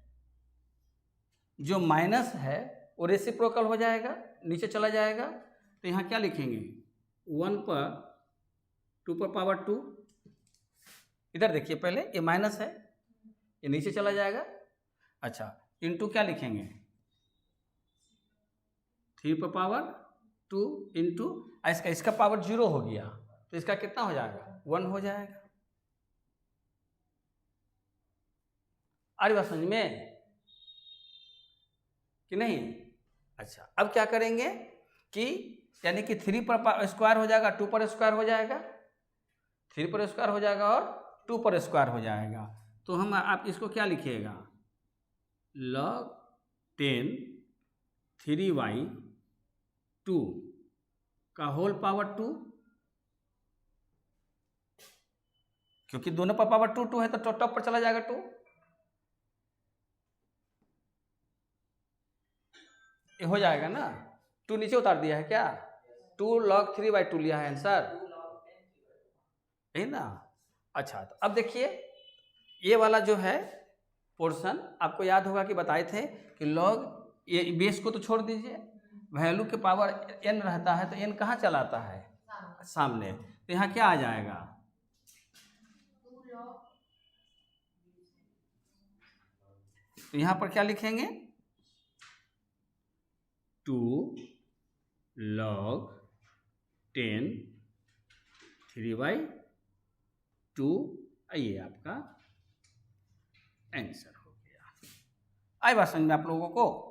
[SPEAKER 1] जो माइनस है वो रेसिप्रोकल हो जाएगा, नीचे चला जाएगा। तो यहाँ क्या लिखेंगे, 1 पर 2 पर पावर 2, इधर देखिए पहले ये माइनस है, ये नीचे चला जाएगा। अच्छा, इंटू क्या लिखेंगे, 3 पर पावर 2 इंटू इसका पावर 0 हो गया, तो इसका कितना हो जाएगा, 1 हो जाएगा। आ रही बात समझ में कि नहीं? अच्छा, अब क्या करेंगे कि यानी कि 3 पर स्क्वायर हो जाएगा, 2 पर स्क्वायर हो जाएगा, 3 पर स्क्वायर हो जाएगा और 2 पर स्क्वायर हो जाएगा। तो हम आप इसको क्या लिखिएगा, log 10 3y2 का होल पावर 2, क्योंकि दोनों पर पावर 2 है तो टॉप पर चला जाएगा 2। ये हो जाएगा ना, 2 नीचे उतार दिया है क्या, 2 log 3/2 लिया है आंसर, यही ना। अच्छा, तो अब देखिए ये वाला जो है पोर्शन आपको याद होगा कि बताए थे कि log, ये बेस को तो छोड़ दीजिए, वैल्यू के पावर n रहता है तो n कहाँ चलाता है, सामने। तो यहाँ क्या आ जाएगा, तो यहाँ पर क्या लिखेंगे, 2 log 10 3/2, ये आपका आंसर हो गया। आई बात समझ में आप लोगों को?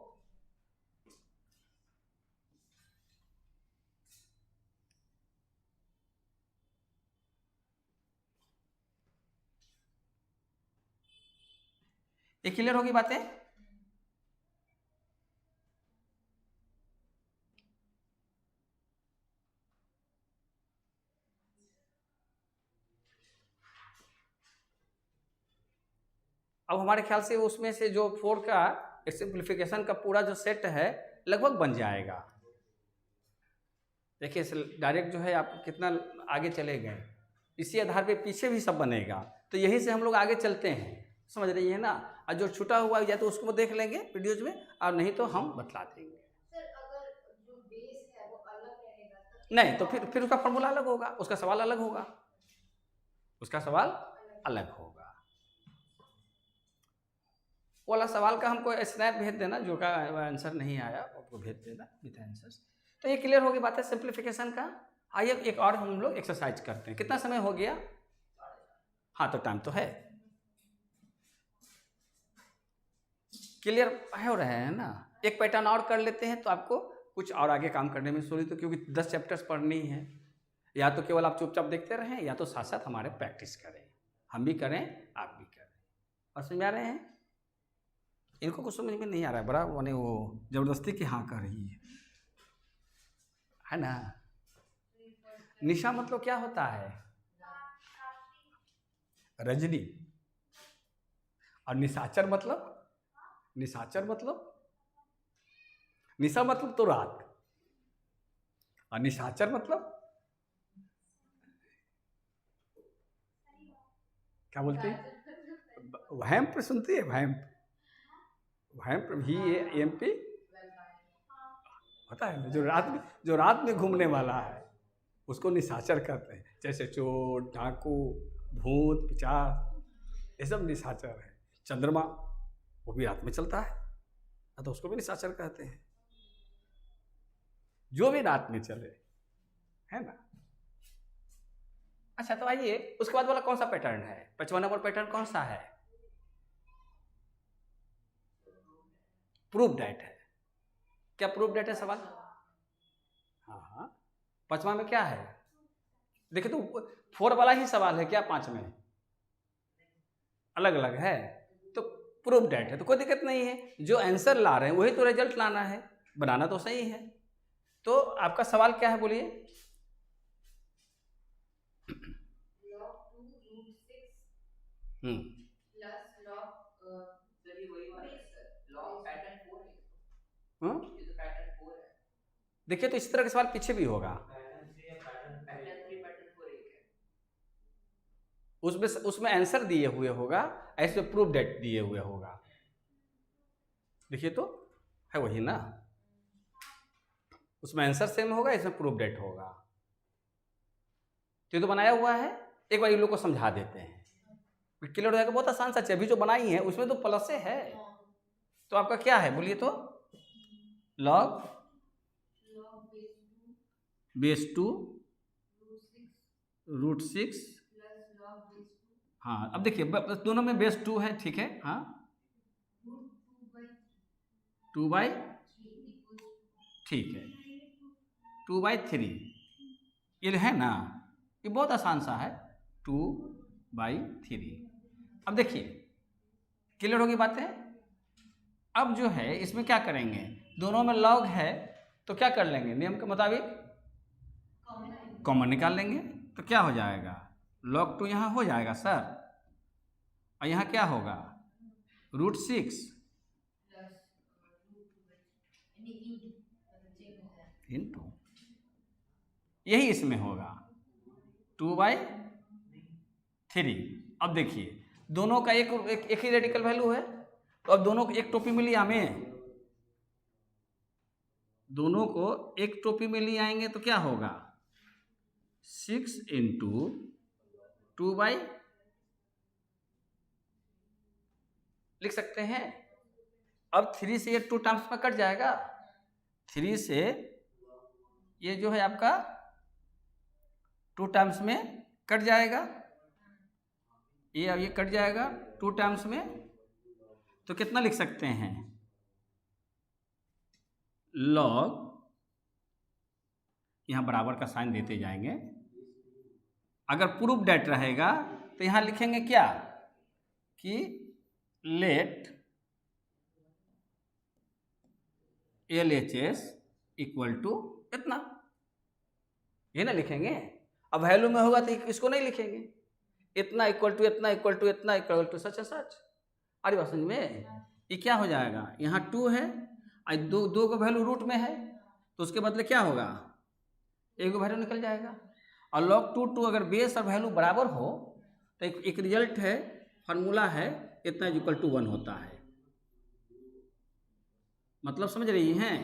[SPEAKER 1] ये क्लियर होगी बातें? अब हमारे ख्याल से उसमें से जो 4 का सिंप्लीफिकेशन का पूरा जो सेट है लगभग बन जाएगा। देखिए डायरेक्ट जो है आप कितना आगे चले गए, इसी आधार पे पीछे भी सब बनेगा, तो यही से हम लोग आगे चलते हैं, समझ रही है ना। और जो छूटा हुआ या तो उसको देख लेंगे वीडियोज में, और नहीं तो हम बतला देंगे।
[SPEAKER 2] सर अगर जो बेस है वो अलग रहेगा तो
[SPEAKER 1] नहीं तो फिर उसका फॉर्मूला अलग होगा, उसका सवाल अलग होगा, उसका सवाल अलग होगा। वो वाला सवाल का हमको स्नैप भेज देना, जो का आंसर नहीं आया आपको भेज देना विथ आंसर्स। तो ये क्लियर होगी बात है सिंप्लीफिकेशन का। आइए एक और हम लोग एक्सरसाइज करते हैं। कितना समय हो गया? हाँ, तो टाइम तो है, क्लियर हो रहे हैं ना। एक पैटर्न और कर लेते हैं तो आपको कुछ और आगे काम करने में सुनी, तो क्योंकि 10 चैप्टर्स पढ़नी है, या तो केवल आप चुपचाप देखते रहें या तो साथ साथ हमारे प्रैक्टिस करें, हम भी करें आप भी करें। और समझ आ रहे हैं? इनको कुछ समझ में नहीं आ रहा है, बड़ा मैंने वो जबरदस्ती की हाँ कर रही है ना। निशा मतलब क्या होता है? रजनी। और निशाचर मतलब, निशाचर मतलब, निशा मतलब तो रात, और निशाचर मतलब क्या बोलते हैं? वैम्प सुनती है? वैम्प, वैम्प VAMP पता है ना, जो रात में घूमने वाला है उसको निशाचर कहते हैं। जैसे चोर, डाकू, भूत, पिशाच, ये सब निशाचर है। चंद्रमा वो भी रात में चलता है, तो उसको भी निशाचर कहते हैं। जो भी रात में चले, है ना। अच्छा, तो आइए उसके बाद वाला कौन सा पैटर्न है? 55 नंबर पैटर्न कौन सा है? प्रूफ डेट है। क्या प्रूफ डेट है सवाल? हाँ, 5वां में क्या है? देखिए तो 4 वाला ही सवाल है क्या 5 में? अलग अलग है, तो प्रूफ डेट है तो कोई दिक्कत नहीं है। जो आंसर ला रहे हैं वही तो रिजल्ट लाना है, बनाना तो सही है। तो आपका सवाल क्या है बोलिए?
[SPEAKER 2] log 2 root 6
[SPEAKER 1] हम्म,
[SPEAKER 2] plus log
[SPEAKER 3] सर ये वही वाला है सर, लॉग पैटर्न 4 है,
[SPEAKER 1] हम्म?
[SPEAKER 3] ये तो पैटर्न 4 है।
[SPEAKER 1] देखिए तो इस तरह का सवाल पीछे भी होगा,
[SPEAKER 3] पैटर्न 3 या पैटर्न 4 एक है।
[SPEAKER 1] उसमें आंसर दिए हुए होगा, ऐसे प्रूफ डेट दिए हुए होगा। देखिए तो है वही ना। उसमें आंसर सेम होगा, इसमें प्रूफ डेट होगा। तो ये तो बनाया हुआ है, एक बार इन लोग को समझा देते हैं, क्लियर हो जाएगा। बहुत आसान सा अभी जो बनाई है उसमें तो प्लस से है, तो आपका क्या है बोलिए तो, लॉग बेस 2 √6। हाँ अब देखिए दोनों में बेस 2 है, ठीक है। हाँ 2/, ठीक है 2/3 ये है ना, ये बहुत आसान सा है 2/3। अब देखिए क्लियर होगी बातें। अब जो है इसमें क्या करेंगे, दोनों में लॉग है तो क्या कर लेंगे, नियम के मुताबिक कॉमन निकाल लेंगे। तो क्या हो जाएगा, log 2 यहाँ हो जाएगा सर, और यहाँ क्या होगा √6 इंटू, यही इसमें होगा 2/3। अब देखिए दोनों का एक ही रेडिकल वैल्यू है, तो अब दोनों को एक टोपी में ले हमें, दोनों को एक टोपी में ले आएंगे तो क्या होगा 6 × 2/, लिख सकते हैं। अब 3 से ये 2 टर्म्स में कट जाएगा, 3 से ये जो है आपका 2 टर्म्स में कट जाएगा, ये अब ये कट जाएगा 2 टर्म्स में, तो कितना लिख सकते हैं लॉग, यहाँ बराबर का साइन देते जाएंगे। अगर प्रूफ डेट रहेगा तो यहाँ लिखेंगे क्या कि लेट LHS इक्वल टू इतना, ये ना लिखेंगे। अब वैल्यू में होगा तो इसको नहीं लिखेंगे, इतना इक्वल टू इतना इक्वल टू इतना इक्वल टू सच सच। अरे बात समझ में, ये क्या हो जाएगा, यहाँ 2 है और दो को वैल्यू रूट में है, तो उसके बदले क्या होगा एक वैल्यू निकल जाएगा। और log 2 अगर बेस और वैल्यू बराबर हो तो एक रिजल्ट है, फार्मूला है, इतना इक्वल टू 1 होता है। मतलब समझ रही हैं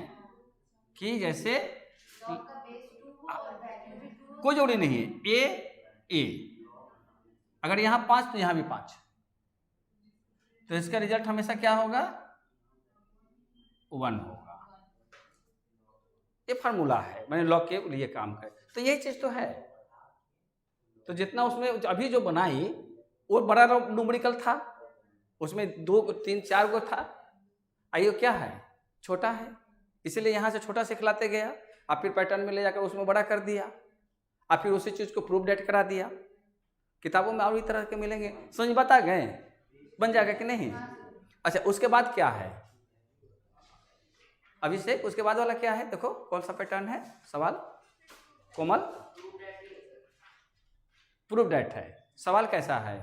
[SPEAKER 1] कि जैसे कोई जोड़ी नहीं है, ए अगर यहाँ 5 तो यहाँ भी 5, तो इसका रिजल्ट हमेशा क्या होगा 1 होगा। ये फार्मूला है, मैंने लॉग के लिए काम करे, तो यही चीज तो है। तो जितना उसमें अभी जो बनाई वो बड़ा न्यूमेरिकल था, उसमें 2 3 4 गो था, आइए क्या है छोटा है, इसीलिए यहाँ से छोटा सिखलाते गया, और फिर पैटर्न में ले जाकर उसमें बड़ा कर दिया, और फिर उसी चीज को प्रूफ डेट करा दिया। किताबों में और भी तरह के मिलेंगे, समझ बता गए, बन जाएगा कि नहीं। अच्छा उसके बाद क्या है अभिषेक, उसके बाद वाला क्या है, देखो कौन सा पैटर्न है सवाल, कोमल प्रूफ डेट है, सवाल कैसा है,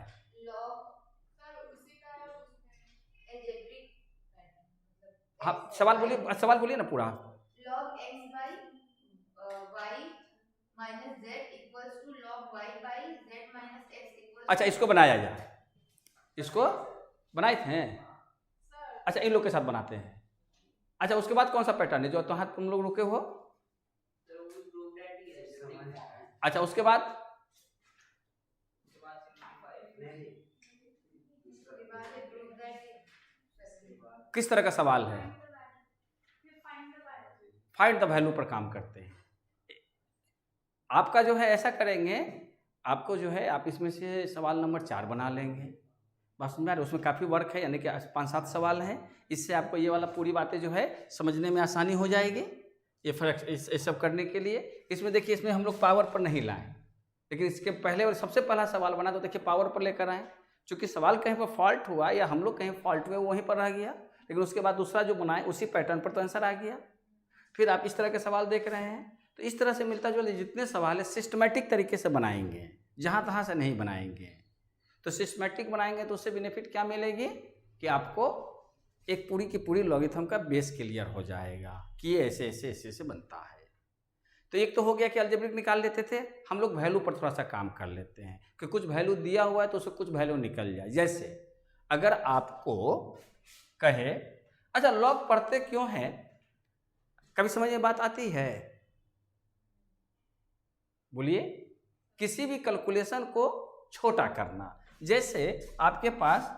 [SPEAKER 1] हाँ सवाल बोलिए ना पूरा।
[SPEAKER 2] log x/y minus z equals to log y/z minus x equals।
[SPEAKER 1] अच्छा इसको बनाया जाए, इसको बनाए थे, अच्छा इन लोग के साथ बनाते हैं। अच्छा उसके बाद कौन सा पैटर्न है जो तुम लोग रुके हो, अच्छा उसके बाद किस तरह का सवाल है, फाइंड द वैल्यू पर काम करते हैं। आपका जो है ऐसा करेंगे, आपको जो है आप इसमें से सवाल नंबर 4 बना लेंगे, बस में उसमें काफ़ी वर्क है, यानी कि 5-7 सवाल हैं, इससे आपको ये वाला पूरी बातें जो है समझने में आसानी हो जाएगी। ये फर्क इस सब करने के लिए इसमें देखिए, इसमें हम लोग पावर पर नहीं लाएं, लेकिन इसके पहले और सबसे पहला सवाल बना तो देखिए पावर पर लेकर आए, चूँकि सवाल कहीं पर फॉल्ट हुआ या हम लोग कहीं फॉल्ट हुए वहीं पर रह गया, लेकिन उसके बाद दूसरा जो बनाए उसी पैटर्न पर तो आंसर आ गया। फिर आप इस तरह के सवाल देख रहे हैं, तो इस तरह से मिलता जुलता जितने सवाल है सिस्टमेटिक तरीके से बनाएंगे, जहाँ तहाँ से नहीं बनाएंगे। तो सिस्टमेटिक बनाएंगे तो उससे बेनिफिट क्या मिलेगी कि आपको एक पूरी की पूरी लॉगरिथम का बेस क्लियर हो जाएगा कि ये ऐसे ऐसे ऐसे ऐसे बनता है। तो एक तो हो गया कि अलजेब्रिक निकाल लेते थे हम लोग, वैल्यू पर थोड़ा सा काम कर लेते हैं कि कुछ वैल्यू दिया हुआ है तो उससे कुछ वैल्यू निकल जाए। जैसे अगर आपको कहे अच्छा लॉग पढ़ते क्यों हैं, कभी समझ में बात आती है? बोलिए। किसी भी कैलकुलेशन को छोटा करना, जैसे आपके पास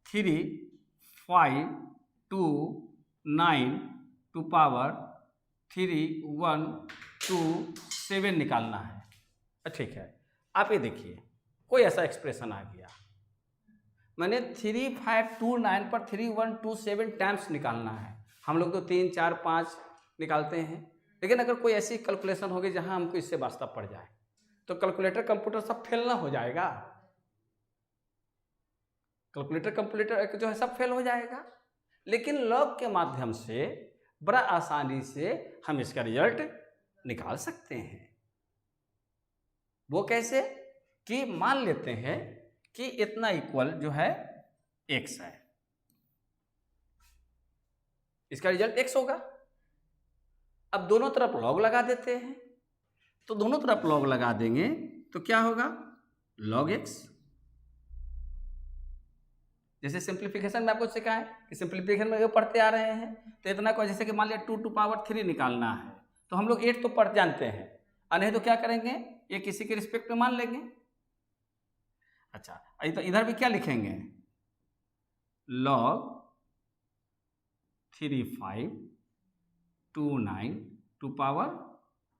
[SPEAKER 1] 3, 5, 2, 9 टू पावर 3, 1, 2, 7 निकालना है। ठीक है, आप ये देखिए, कोई ऐसा एक्सप्रेशन आ गया, मैंने 3, 5, 2, 9 पर 3, 1, 2, 7 टाइम्स निकालना है। हम लोग तो 3, 4, 5 निकालते हैं, लेकिन अगर कोई ऐसी कैलकुलेशन होगी जहां हमको इससे वास्ता पड़ जाए तो कैलकुलेटर कंप्यूटर सब फेल ना हो जाएगा? कैलकुलेटर कंप्यूटर जो है सब फेल हो जाएगा। लेकिन लॉग के माध्यम से बड़ा आसानी से हम इसका रिजल्ट निकाल सकते हैं। वो कैसे? कि मान लेते हैं कि इतना इक्वल जो है x है, इसका रिजल्ट x होगा। अब दोनों तरफ लॉग लगा देते हैं, तो दोनों तरफ लॉग लगा देंगे तो क्या होगा? log x। जैसे सिंप्लीफिकेशन में आपको सिखाएं कि सिंप्लीफिकेशन में जो पढ़ते आ रहे हैं, तो इतना को जैसे कि मान लिया 2 टू पावर 3 निकालना है, तो हम लोग 8 तो पढ़ जानते हैं, और नहीं तो क्या करेंगे, ये किसी के रिस्पेक्ट में मान लेंगे। अच्छा, तो इधर भी क्या लिखेंगे? log 3, 5, 2, 9 to power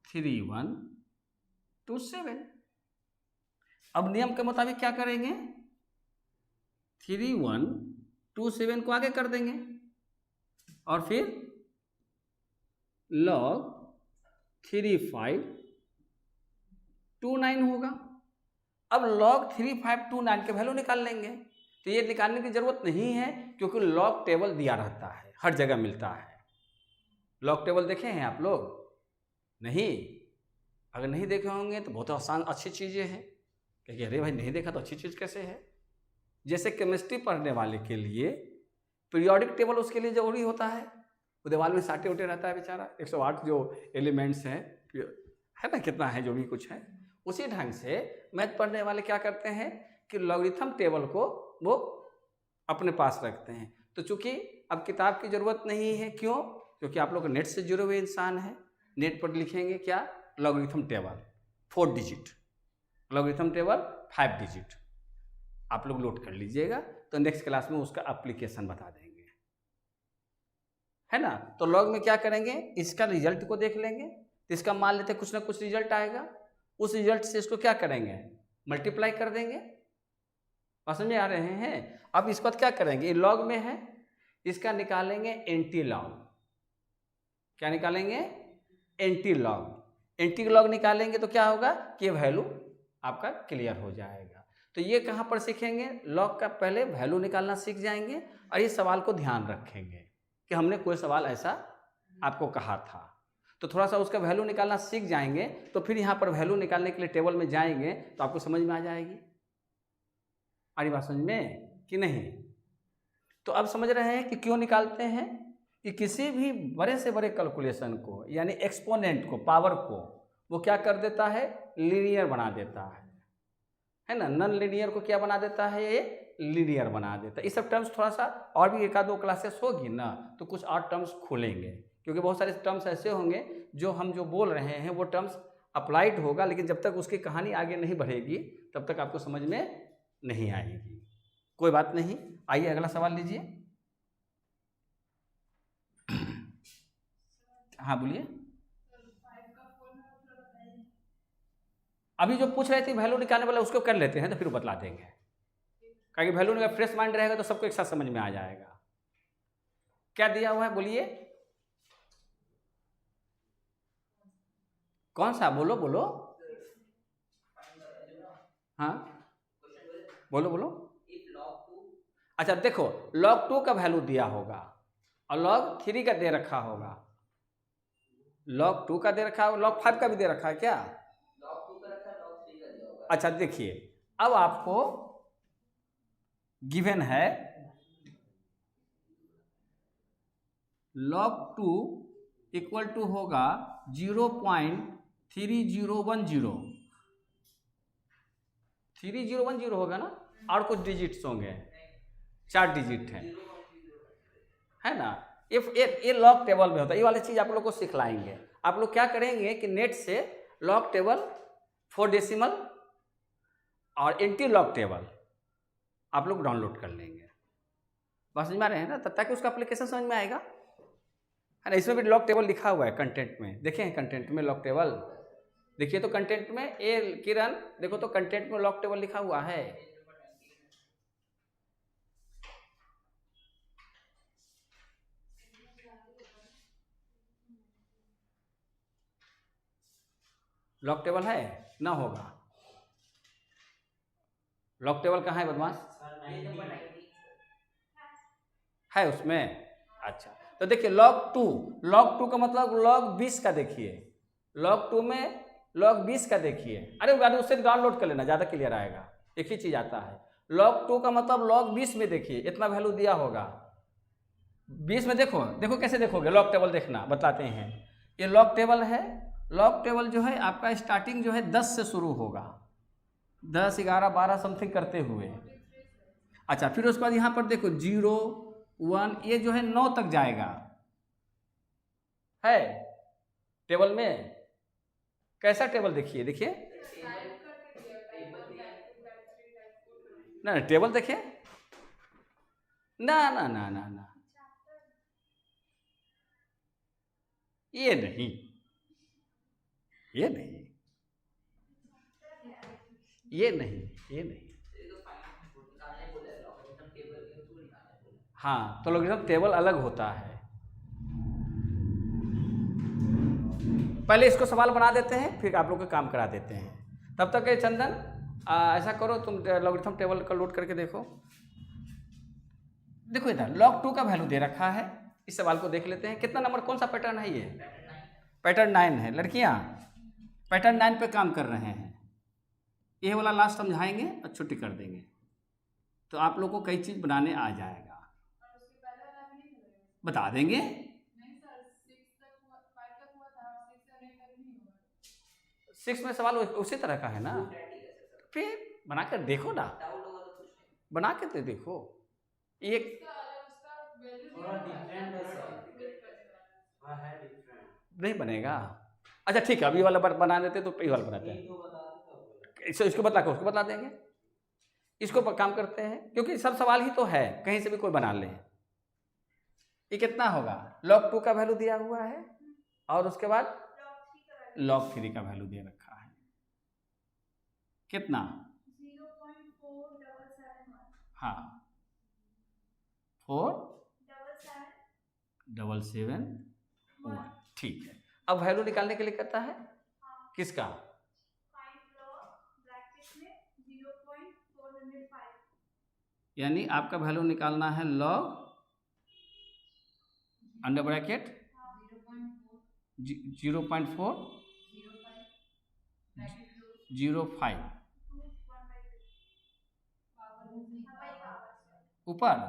[SPEAKER 1] 3, 1, 2, 7। अब नियम के मुताबिक क्या करेंगे? 3, 1, 2, 7 को आगे कर देंगे और फिर log 3, 5, 2, 9 होगा। अब log 3, 5, 2, 9 के वैल्यू निकाल लेंगे, तो ये निकालने की जरूरत नहीं है क्योंकि log टेबल दिया रहता है, हर जगह मिलता है। log टेबल देखे हैं आप लोग? नहीं? अगर नहीं देखे होंगे तो बहुत आसान अच्छी चीज़ें हैं, क्योंकि अरे भाई नहीं देखा तो अच्छी चीज़ कैसे है। जैसे केमिस्ट्री पढ़ने वाले के लिए पीरियोडिक टेबल उसके लिए जरूरी होता है, वो दीवार में साटे उटे रहता है बेचारा, 108 जो एलिमेंट्स हैं है ना, कितना है जो भी कुछ है। उसी ढंग से मैथ पढ़ने वाले क्या करते हैं कि लॉगरिथम टेबल को वो अपने पास रखते हैं। तो चूंकि अब किताब की ज़रूरत नहीं है, क्यों? क्योंकि आप लोग नेट से जुड़े हुए इंसान हैं। नेट पर लिखेंगे क्या? Logarithm table 4 digit, logarithm table 5 digit, आप लोग नोट कर लीजिएगा, तो नेक्स्ट क्लास में उसका एप्लीकेशन बता देंगे, है ना। तो लॉग में क्या करेंगे, इसका रिजल्ट को देख लेंगे, तो इसका मान लेते कुछ ना कुछ रिजल्ट आएगा, उस रिजल्ट से इसको क्या करेंगे, मल्टीप्लाई कर देंगे। समझ में आ रहे हैं? अब इसके बाद क्या करेंगे, लॉग में है, इसका निकालेंगे एंटी लॉग। क्या निकालेंगे? Anti log. एंटी लॉग निकालेंगे तो क्या होगा कि ये वैल्यू आपका क्लियर हो जाएगा। तो ये कहाँ पर सीखेंगे? लॉग का पहले वैल्यू निकालना सीख जाएंगे और ये सवाल को ध्यान रखेंगे कि हमने कोई सवाल ऐसा आपको कहा था, तो थोड़ा सा उसका वैल्यू निकालना सीख जाएंगे, तो फिर यहाँ पर वैल्यू निकालने के लिए टेबल में जाएंगे तो आपको समझ में आ जाएगी। आ रही बात समझ में कि नहीं? तो अब समझ रहे हैं कि क्यों निकालते हैं, कि किसी भी बड़े से बड़े कैलकुलेशन को, यानी एक्सपोनेंट को, पावर को, वो क्या कर देता है, लीनियर बना देता है ना। नॉन लीनियर को क्या बना देता है, ये लीनियर बना देता है। इस सब टर्म्स थोड़ा सा और भी 1-2 क्लासेस होगी ना, तो कुछ और टर्म्स खुलेंगे, क्योंकि बहुत सारे टर्म्स ऐसे होंगे जो हम जो बोल रहे हैं वो टर्म्स अप्लाइड होगा, लेकिन जब तक उसकी कहानी आगे नहीं बढ़ेगी तब तक आपको समझ में नहीं आएगी। कोई बात नहीं, आइए अगला सवाल लीजिए। हाँ बोलिए। अभी जो पूछ रहे थे वैल्यू निकालने वाला, उसको कर लेते हैं तो फिर बतला देंगे, क्योंकि वैल्यू निकाल फ्रेश माइंड रहेगा तो सबको एक साथ समझ में आ जाएगा। क्या दिया हुआ है बोलिए, कौन सा? बोलो बोलो। हाँ बोलो बोलो। अच्छा देखो, log 2 का वैल्यू दिया होगा और log 3 का दे रखा होगा, log 2 का दे रखा होगा, log 5 का भी दे रखा है क्या?
[SPEAKER 3] log 2 का रखा है, log 3 का दिया होगा।
[SPEAKER 1] अच्छा देखिए, अब आपको गिवन है log 2 इक्वल टू होगा 0.3010, 3010 होगा ना, और कुछ डिजिट्स होंगे, 4 डिजिट हैं, है ना। ये लॉग टेबल में होता है। ये वाली चीज़ आप लोग को सिखलाएंगे। आप लोग क्या करेंगे कि नेट से लॉग टेबल, 4 डेसिमल और एंटी लॉग टेबल आप लोग डाउनलोड कर लेंगे। बात समझ में आ रहे हैं ना? तब ताकि उसका एप्लीकेशन समझ में आएगा, है ना। इसमें भी लॉग टेबल लिखा हुआ है कंटेंट में, देखें कंटेंट में लॉग टेबल देखिए, तो कंटेंट में ए किरण देखो तो कंटेंट में लॉग टेबल लिखा हुआ है। लॉग टेबल है ना? होगा लॉग टेबल कहाँ है बदमाश? है उसमें। अच्छा, तो देखिए लॉग टू का मतलब लॉग 20 का देखिए, लॉग 2 में लॉग 20 का देखिए। अरे उससे डाउनलोड कर लेना, ज़्यादा क्लियर आएगा। एक ही चीज़ आता है। लॉग 2 का मतलब लॉग 20 में देखिए, इतना वैल्यू दिया होगा 20 में। देखो कैसे देखोगे, लॉग टेबल देखना बताते हैं। ये लॉग टेबल है। लॉग टेबल जो है आपका स्टार्टिंग जो है 10 से शुरू होगा, 10, 11, 12 समथिंग करते हुए। अच्छा, फिर उसके बाद यहाँ पर देखो 0, 1, ये जो है 9 तक जाएगा, है टेबल में। कैसा टेबल देखिए ना, टेबल देखिए ना, ये नहीं, हाँ, तो लॉगरिथम टेबल अलग होता है। पहले इसको सवाल बना देते हैं, फिर आप लोग को काम करा देते हैं। तब तक चंदन ऐसा करो, तुम लॉगरिथम टेबल का लोड करके देखो इधर लॉग 2 का वैल्यू दे रखा है। इस सवाल को देख लेते हैं। कितना नंबर, कौन सा पैटर्न है ये? पैटर्न 9 है। लड़कियां पैटर्न 9 पे काम कर रहे हैं। ये वाला लास्ट समझाएंगे और छुट्टी कर देंगे, तो आप लोग को कई चीज़ बनाने आ जाएगा। बता देंगे। 6 में सवाल उसी तरह का है ना, फिर बना कर देखो ना, बना के तो देखो। एक नहीं बनेगा। अच्छा ठीक है, अभी वाला बना देते तो ये वाला बनाते हैं। इसको बता देंगे। इसको काम करते हैं, क्योंकि सब सवाल ही तो है, कहीं से भी कोई बना ले। ये कितना होगा? लॉग 2 का वैल्यू दिया हुआ है, और उसके बाद लॉग 3 का वैल्यू दे रखा है। कितना? 0.4771। हाँ, 47771। ठीक है। अब वैल्यू निकालने के लिए कहता है किसका? यानी आपका वैल्यू निकालना है लॉग अंडर ब्रैकेट 0.405 ऊपर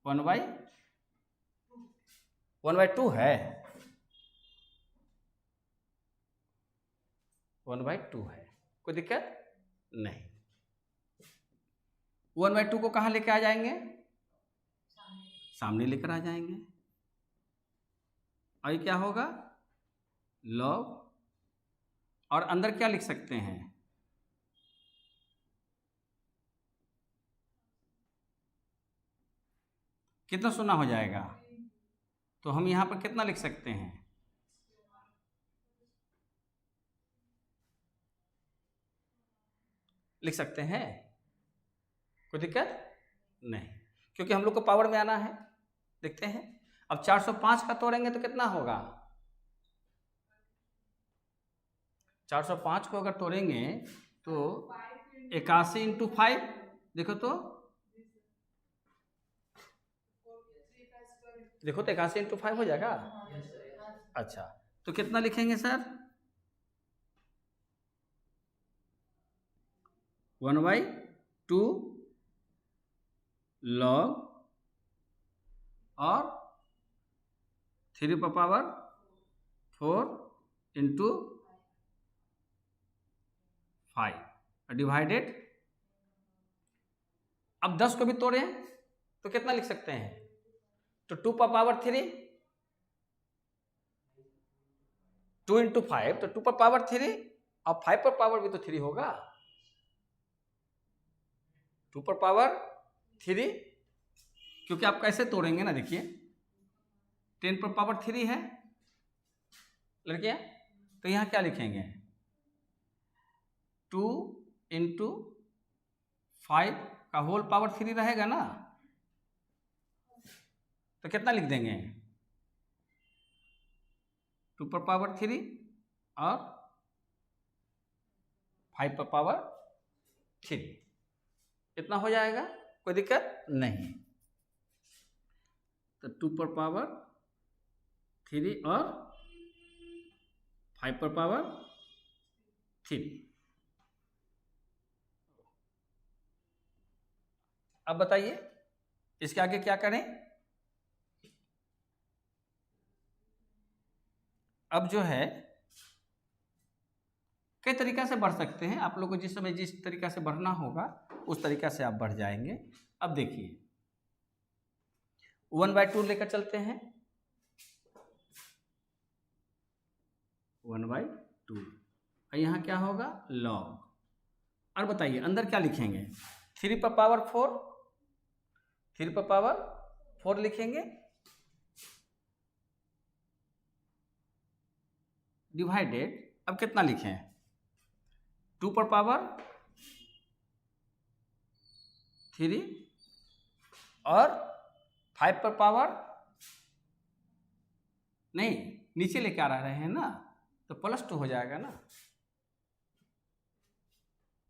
[SPEAKER 1] 1/2 है, 1/2 है, कोई दिक्कत नहीं। 1/2 को कहाँ लेके आ जाएंगे? सामने लेकर आ जाएंगे। और क्या होगा? लॉग, और अंदर क्या लिख सकते हैं? कितना सुना हो जाएगा? तो हम यहाँ पर कितना लिख सकते हैं? लिख सकते हैं, कोई दिक्कत नहीं, क्योंकि हम लोग को पावर में आना है। देखते हैं, अब 405 का तोड़ेंगे तो कितना होगा? 405 को अगर तोड़ेंगे तो 81 × 5, देखो तो 81 × 5 हो जाएगा। अच्छा, तो कितना लिखेंगे सर? 1/2 लॉग और 3 पर पावर 4 × 5 डिवाइडेड। अब 10 को भी तोड़ें तो कितना लिख सकते हैं? तो 2 पर पावर 3, 2 इंटू 5 तो 2 पर पावर 3, और 5 पर पावर भी तो 3 होगा। 2 पर पावर 3, क्योंकि आप कैसे तोड़ेंगे ना, देखिए 10 पर पावर 3 है लड़कियां, तो यहां क्या लिखेंगे 2 इंटू 5 का होल पावर 3 रहेगा ना, तो कितना लिख देंगे 2 पर पावर 3 और 5 पर पावर 3, इतना हो जाएगा, कोई दिक्कत नहीं। तो 2 पर पावर 3 और 5 पर पावर 3। अब बताइए इसके आगे क्या करें। अब जो है कई तरीका से बढ़ सकते हैं, आप लोग को जिस समय जिस तरीका से बढ़ना होगा उस तरीका से आप बढ़ जाएंगे। अब देखिए 1/2 लेकर चलते हैं, 1/2, और यहाँ क्या होगा लॉग। और बताइए अंदर क्या लिखेंगे 3 पर पावर 4, 3 पर पावर 4 लिखेंगे, डिवाइडेड, अब कितना लिखें 2 पर पावर 3 और 5 पर पावर नहीं, नीचे लेके आ रहे हैं ना, तो +2 हो जाएगा ना।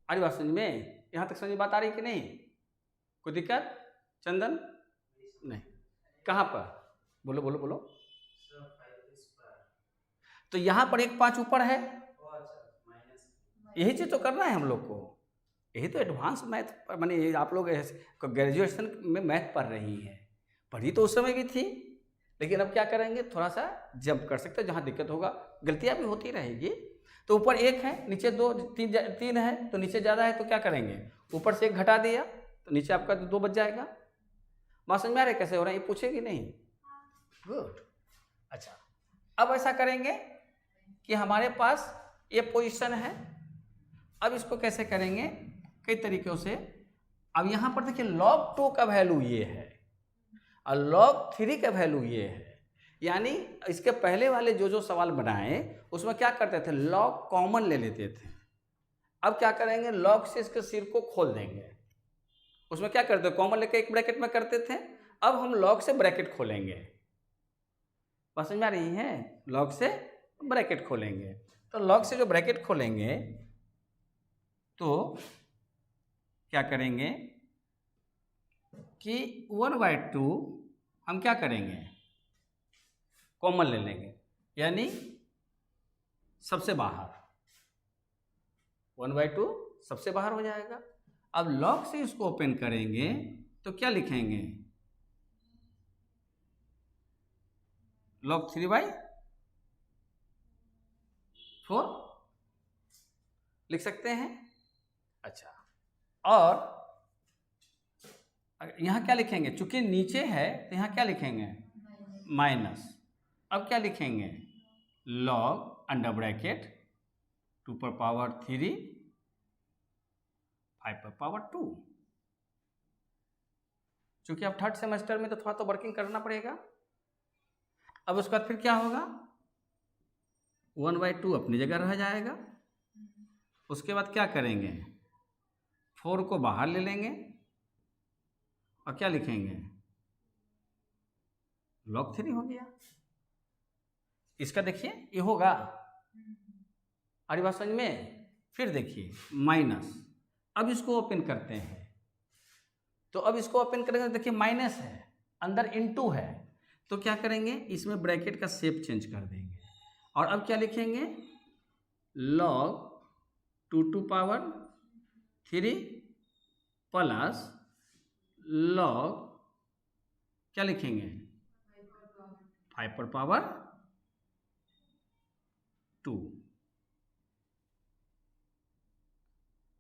[SPEAKER 1] अरे बात समझ में, यहाँ तक समझ बात आ रही कि नहीं, कोई दिक्कत चंदन नहीं, कहाँ पर बोलो बोलो बोलो। तो यहाँ पर एक 5 ऊपर है, यही चीज तो करना है हम लोग को, यही तो एडवांस मैथ माने आप लोग ग्रेजुएशन में मैथ पढ़ रही हैं, पढ़ी तो उस समय भी थी, लेकिन अब क्या करेंगे थोड़ा सा जंप कर सकते हैं, जहाँ दिक्कत होगा गलतियाँ भी होती रहेगी। तो ऊपर 1 है, नीचे 2 3 है, तो नीचे ज़्यादा है तो क्या करेंगे ऊपर से 1 घटा दिया तो नीचे आपका 2 बच जाएगा। बात समझ में आ रही कैसे हो रहा है, ये पूछेगी नहीं, गुड। अच्छा अब ऐसा करेंगे कि हमारे पास ये पोजीशन है, अब इसको कैसे करेंगे कई तरीकों से। अब यहाँ पर देखिए log 2 का वैल्यू ये है और log 3 का वैल्यू ये है, यानी इसके पहले वाले जो सवाल बनाए उसमें क्या करते थे log कॉमन ले लेते थे। अब क्या करेंगे log से इसके सिर को खोल देंगे, उसमें क्या करते थे कॉमन लेके एक ब्रैकेट में करते थे, अब हम log से ब्रैकेट खोलेंगे। बात समझ में आ रही है, log से ब्रैकेट खोलेंगे, तो log से जो ब्रैकेट खोलेंगे तो क्या करेंगे कि 1/2 हम क्या करेंगे कॉमन ले लेंगे, यानी सबसे बाहर 1/2 सबसे बाहर हो जाएगा। अब log से इसको ओपन करेंगे तो क्या लिखेंगे log 3/4 लिख सकते हैं। अच्छा और यहाँ क्या लिखेंगे, चूंकि नीचे है तो यहाँ क्या लिखेंगे माइनस, अब क्या लिखेंगे log अंडर ब्रैकेट 2 पर पावर 3 5 पर पावर 2। चूंकि अब 3rd सेमेस्टर में तो थोड़ा तो वर्किंग करना पड़ेगा। अब उसके बाद फिर क्या होगा 1/2 अपनी जगह रह जाएगा, उसके बाद क्या करेंगे 4 को बाहर ले लेंगे और क्या लिखेंगे log 3 हो गया। इसका देखिए ये होगा, अरे बात समझ में। फिर देखिए माइनस, अब इसको ओपन करते हैं, तो अब इसको ओपन करेंगे तो देखिए माइनस है अंदर इनटू है, तो क्या करेंगे इसमें ब्रैकेट का शेप चेंज कर देंगे और अब क्या लिखेंगे log 2 to power 3 plus log क्या लिखेंगे 5 पर पावर 2।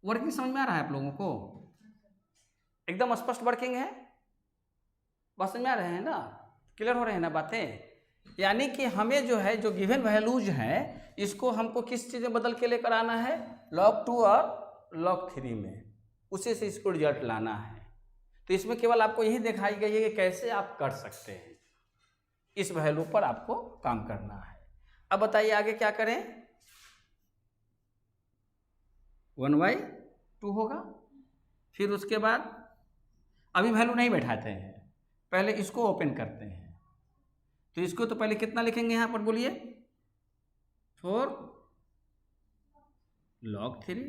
[SPEAKER 1] वर्किंग समझ में आ रहा है आप लोगों को, एकदम स्पष्ट वर्किंग है, बात समझ में आ रहे हैं ना। क्लियर हो रहे हैं ना बातें? यानी कि हमें जो है, जो गिवन वैल्यूज हैं, इसको हमको किस चीज़ में बदल के लेकर आना है, log 2 और log 3 में, उसी से इसको रिजल्ट लाना है। तो इसमें केवल आपको यही दिखाई गई है कि कैसे आप कर सकते हैं, इस वैल्यू पर आपको काम करना है। अब बताइए आगे क्या करें। 1/2 होगा। फिर उसके बाद अभी वैल्यू नहीं बैठाते हैं, पहले इसको ओपन करते हैं। तो इसको तो पहले कितना लिखेंगे यहाँ पर बोलिए, 4 log 3।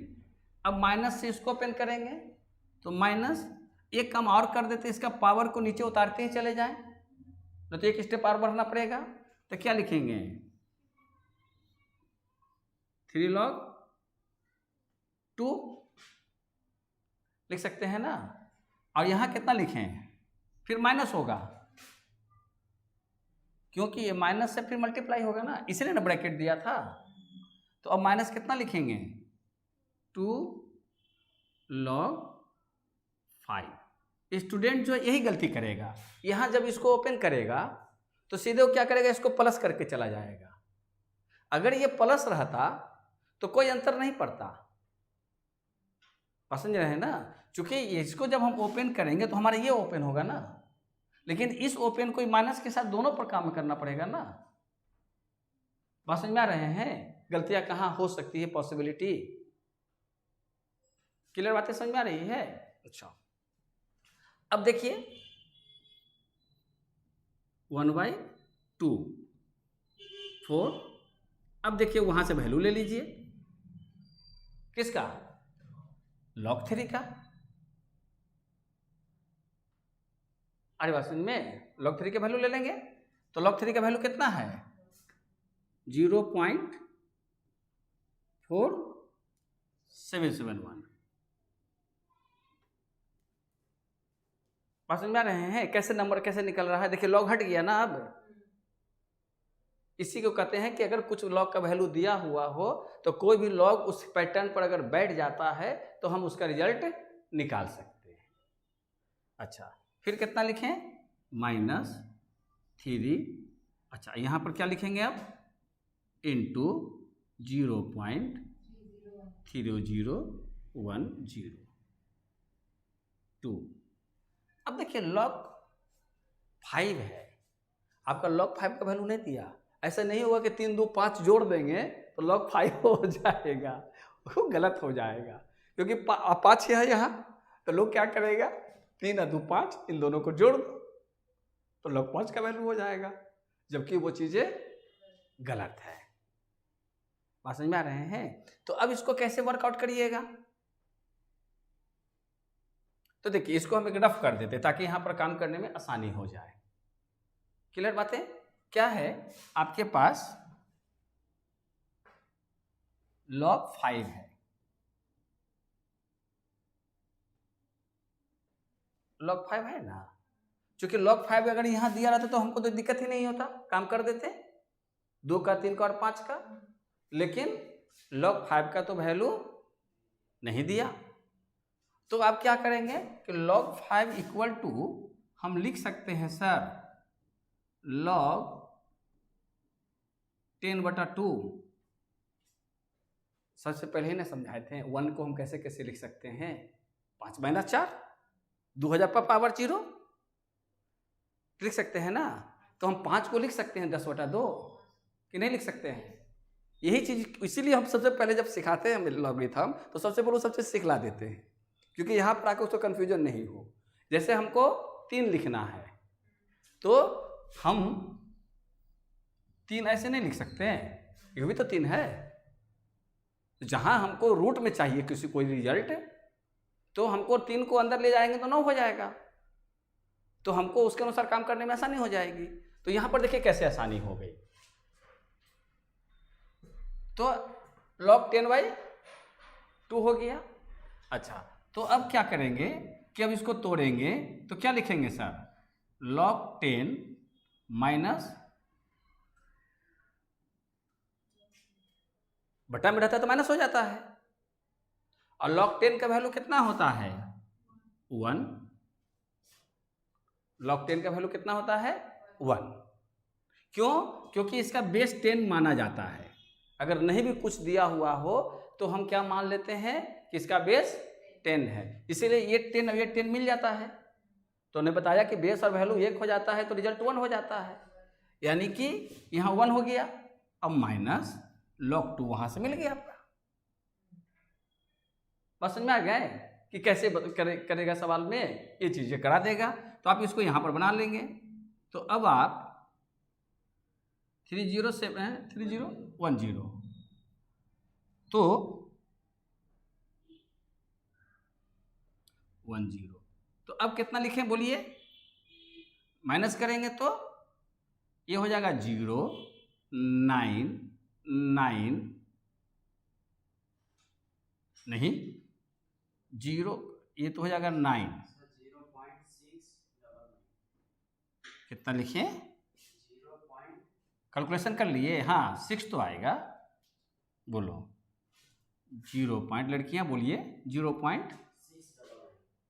[SPEAKER 1] अब माइनस से इसको ओपन करेंगे तो माइनस, एक काम और कर देते, इसका पावर को नीचे उतारते ही चले जाएं, तो एक स्टेप और बढ़ना पड़ेगा। तो क्या लिखेंगे, 3 log 2 लिख सकते हैं ना। और यहाँ कितना लिखें, फिर माइनस होगा, क्योंकि ये माइनस से फिर मल्टीप्लाई होगा ना, इसलिए ना ब्रैकेट दिया था। तो अब माइनस कितना लिखेंगे, 2 log 5। स्टूडेंट जो यही गलती करेगा, यहाँ जब इसको ओपन करेगा तो सीधे वो क्या करेगा, इसको प्लस करके चला जाएगा। अगर ये प्लस रहता तो कोई अंतर नहीं पड़ता, समझ रहे हैं ना। चूंकि इसको जब हम ओपन करेंगे तो हमारा ये ओपन होगा ना, लेकिन इस ओपन को माइनस के साथ दोनों पर काम करना पड़ेगा ना। बात समझ में आ रहे हैं, गलतियां कहाँ हो सकती है, पॉसिबिलिटी। क्लियर बातें समझ में आ रही है। अच्छा, अब देखिए 1/2 4। अब देखिए वहां से वैल्यू ले लीजिए, किसका, log 3 का। अरे बात समझ में, log 3 के वैल्यू ले लेंगे तो log 3 का वैल्यू कितना है, 0.4771। बात समझ में आ रहे हैं, कैसे नंबर कैसे निकल रहा है। देखिए लॉग हट गया ना। अब इसी को कहते हैं कि अगर कुछ लॉग का वैल्यू दिया हुआ हो तो कोई भी लॉग उस पैटर्न पर अगर बैठ जाता है तो हम उसका रिजल्ट निकाल सकते हैं। अच्छा, फिर कितना लिखें, -3। अच्छा, यहाँ पर क्या लिखेंगे अब, इंटू 0.30102। अब देखिए log 5 है, आपका log 5 का वैल्यू नहीं दिया। ऐसा नहीं होगा कि 3 2 5 जोड़ देंगे तो log 5 हो जाएगा, वो गलत हो जाएगा, क्योंकि 5 है यहाँ। तो लोग क्या करेगा, 3 और 2 5, इन दोनों को जोड़ दो तो log 5 का वैल्यू हो जाएगा, जबकि वो चीज़ें गलत है। बात समझ में आ रहे हैं। तो अब इसको कैसे वर्कआउट करिएगा, तो देखिए इसको हम एक रफ कर देते ताकि यहां पर काम करने में आसानी हो जाए। क्लियर बातें, क्या है आपके पास log 5 है, log 5 है ना। चूंकि log 5 अगर यहां दिया रहता तो हमको तो दिक्कत ही नहीं होता, काम कर देते 2 का 3 का और 5 का। लेकिन log 5 का तो वैल्यू नहीं दिया, तो आप क्या करेंगे कि log 5 इक्वल टू हम लिख सकते हैं सर log 10/2। सबसे पहले ही ना समझाए थे 1 को हम कैसे कैसे लिख सकते हैं, 5 - 4 2000 पर पावर 0 लिख सकते हैं ना। तो हम 5 को लिख सकते हैं 10/2 कि नहीं लिख सकते हैं। यही चीज इसीलिए हम सबसे पहले जब सिखाते हैं लॉगरिथम तो सबसे पहले सब चीज सिखला देते हैं, क्योंकि यहाँ पर आकर उसको कन्फ्यूजन नहीं हो। जैसे हमको 3 लिखना है तो हम 3 ऐसे नहीं लिख सकते हैं, ये भी तो 3 है। जहाँ हमको रूट में चाहिए किसी कोई रिजल्ट तो हमको 3 को अंदर ले जाएंगे तो 9 हो जाएगा, तो हमको उसके अनुसार काम करने में आसानी हो जाएगी। तो यहाँ पर देखिए कैसे आसानी हो गई। तो log 10/2 हो गया। अच्छा, तो अब क्या करेंगे कि अब इसको तोड़ेंगे तो क्या लिखेंगे सर, log 10 माइनस, बटा में रहता है तो माइनस हो जाता है, और log 10 का वैल्यू कितना होता है 1। log 10 का वैल्यू कितना होता है 1। क्यों? क्योंकि इसका बेस 10 माना जाता है। अगर नहीं भी कुछ दिया हुआ हो तो हम क्या मान लेते हैं कि इसका बेस 10 है, इसीलिए ये 10 और ये 10 मिल जाता है। तो ने बताया कि बेस और वैल्यू 1 हो जाता है तो रिजल्ट 1 हो जाता है, यानी कि यहाँ 1 हो गया। अब माइनस log 2 वहाँ से मिल गया आपका। बस समझ में आ गए कि कैसे करेगा सवाल में, ये चीज़ें करा देगा। तो आप इसको यहाँ पर बना लेंगे। तो अब आप 3010 तो 10 तो अब कितना लिखें बोलिए? माइनस करेंगे तो ये हो जाएगा 0 9 9 नहीं 0, ये तो हो जाएगा 9।
[SPEAKER 3] 0.699
[SPEAKER 1] कितना लिखिए? कैलकुलेशन कर लिए? हाँ 6 तो आएगा। बोलो 0 पॉइंट, लड़कियां बोलिए 0.6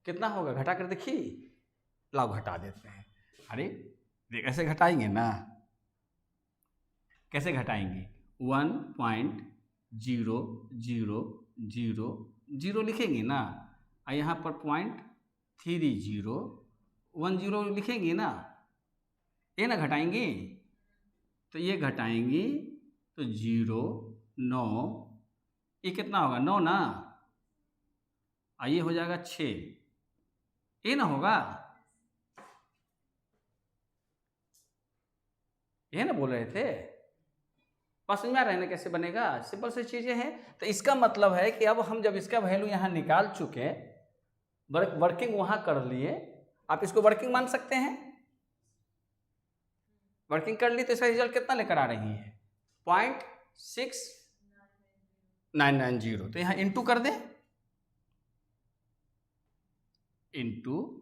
[SPEAKER 1] कितना होगा? घटा कर देखिए। लाओ घटा देते हैं। अरे देख ऐसे घटाएंगे ना, कैसे घटाएंगे? 1.0000 लिखेंगे ना, और यहाँ पर 0.3010 लिखेंगे ना, ये ना घटाएंगे। तो ये घटाएंगे तो 0 9, ये कितना होगा? 9 ना, ये हो जाएगा 6, ये ना होगा? ये ना बोल रहे थे? बस समझ में आ रहा है ना कैसे बनेगा? सिंपल सी चीज़ें हैं। तो इसका मतलब है कि अब हम जब इसका वैल्यू यहाँ निकाल चुके, वर्किंग वहाँ कर लिए, आप इसको वर्किंग मान सकते हैं। वर्किंग कर ली तो इसका रिजल्ट कितना लेकर आ रही है? 0.6990। तो यहाँ इंटू कर दें, इंटू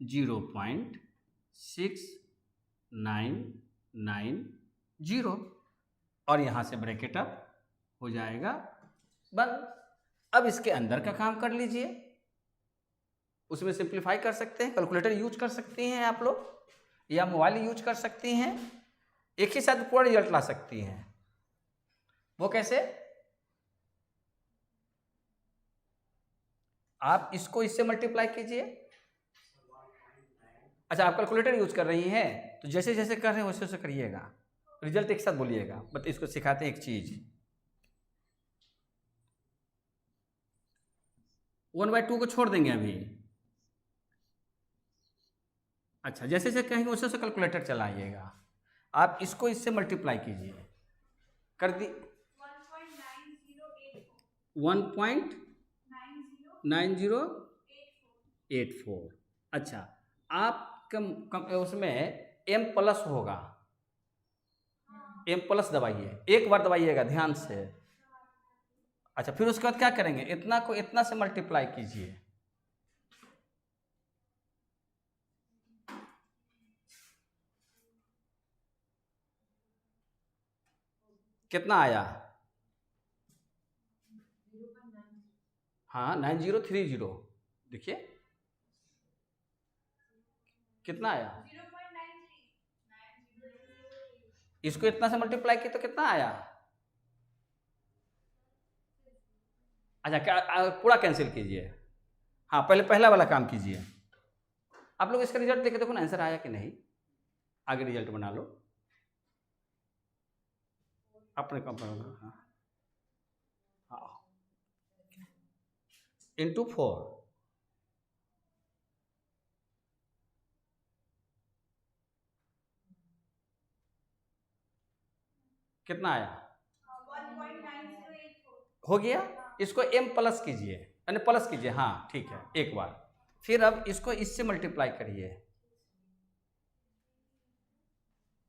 [SPEAKER 1] 0.6990 और यहाँ से ब्रैकेट अप हो जाएगा बंद। अब इसके अंदर का काम कर लीजिए, उसमें सिंप्लीफाई कर सकते हैं, कैलकुलेटर यूज कर सकती हैं आप लोग, या मोबाइल यूज कर सकती हैं। एक ही साथ पूरा रिजल्ट ला सकती हैं। वो कैसे? आप इसको इससे मल्टीप्लाई कीजिए। अच्छा आप कैलकुलेटर यूज कर रही हैं, तो जैसे जैसे कर रहे हैं वैसे वैसे करिएगा, रिजल्ट एक साथ बोलिएगा। बट इसको सिखाते हैं एक चीज, 1/2 को छोड़ देंगे अभी। अच्छा जैसे जैसे कहेंगे वैसे वैसे कैलकुलेटर चलाइएगा। आप इसको इससे मल्टीप्लाई कीजिए, कर दी 1.9084। अच्छा आप कम उसमें m प्लस होगा, m प्लस दबाइए, एक बार दबाइएगा ध्यान से। अच्छा फिर उसके बाद क्या करेंगे? इतना को इतना से मल्टीप्लाई कीजिए, कितना आया? हाँ 9030 देखिए कितना आया? इसको इतना से मल्टीप्लाई किया तो कितना आया? अच्छा क्या पूरा कैंसिल कीजिए। हाँ पहले पहला वाला काम कीजिए। आप लोग इसका रिजल्ट देखे देखो ना, आंसर आया कि नहीं। आगे रिजल्ट बना लो अपने कंपनी। हाँ हाँ इंटू 4 कितना आया? 1.9084 हो गया। इसको m प्लस कीजिए, यानी प्लस कीजिए। हाँ ठीक है, एक बार फिर अब इसको इससे मल्टीप्लाई करिए।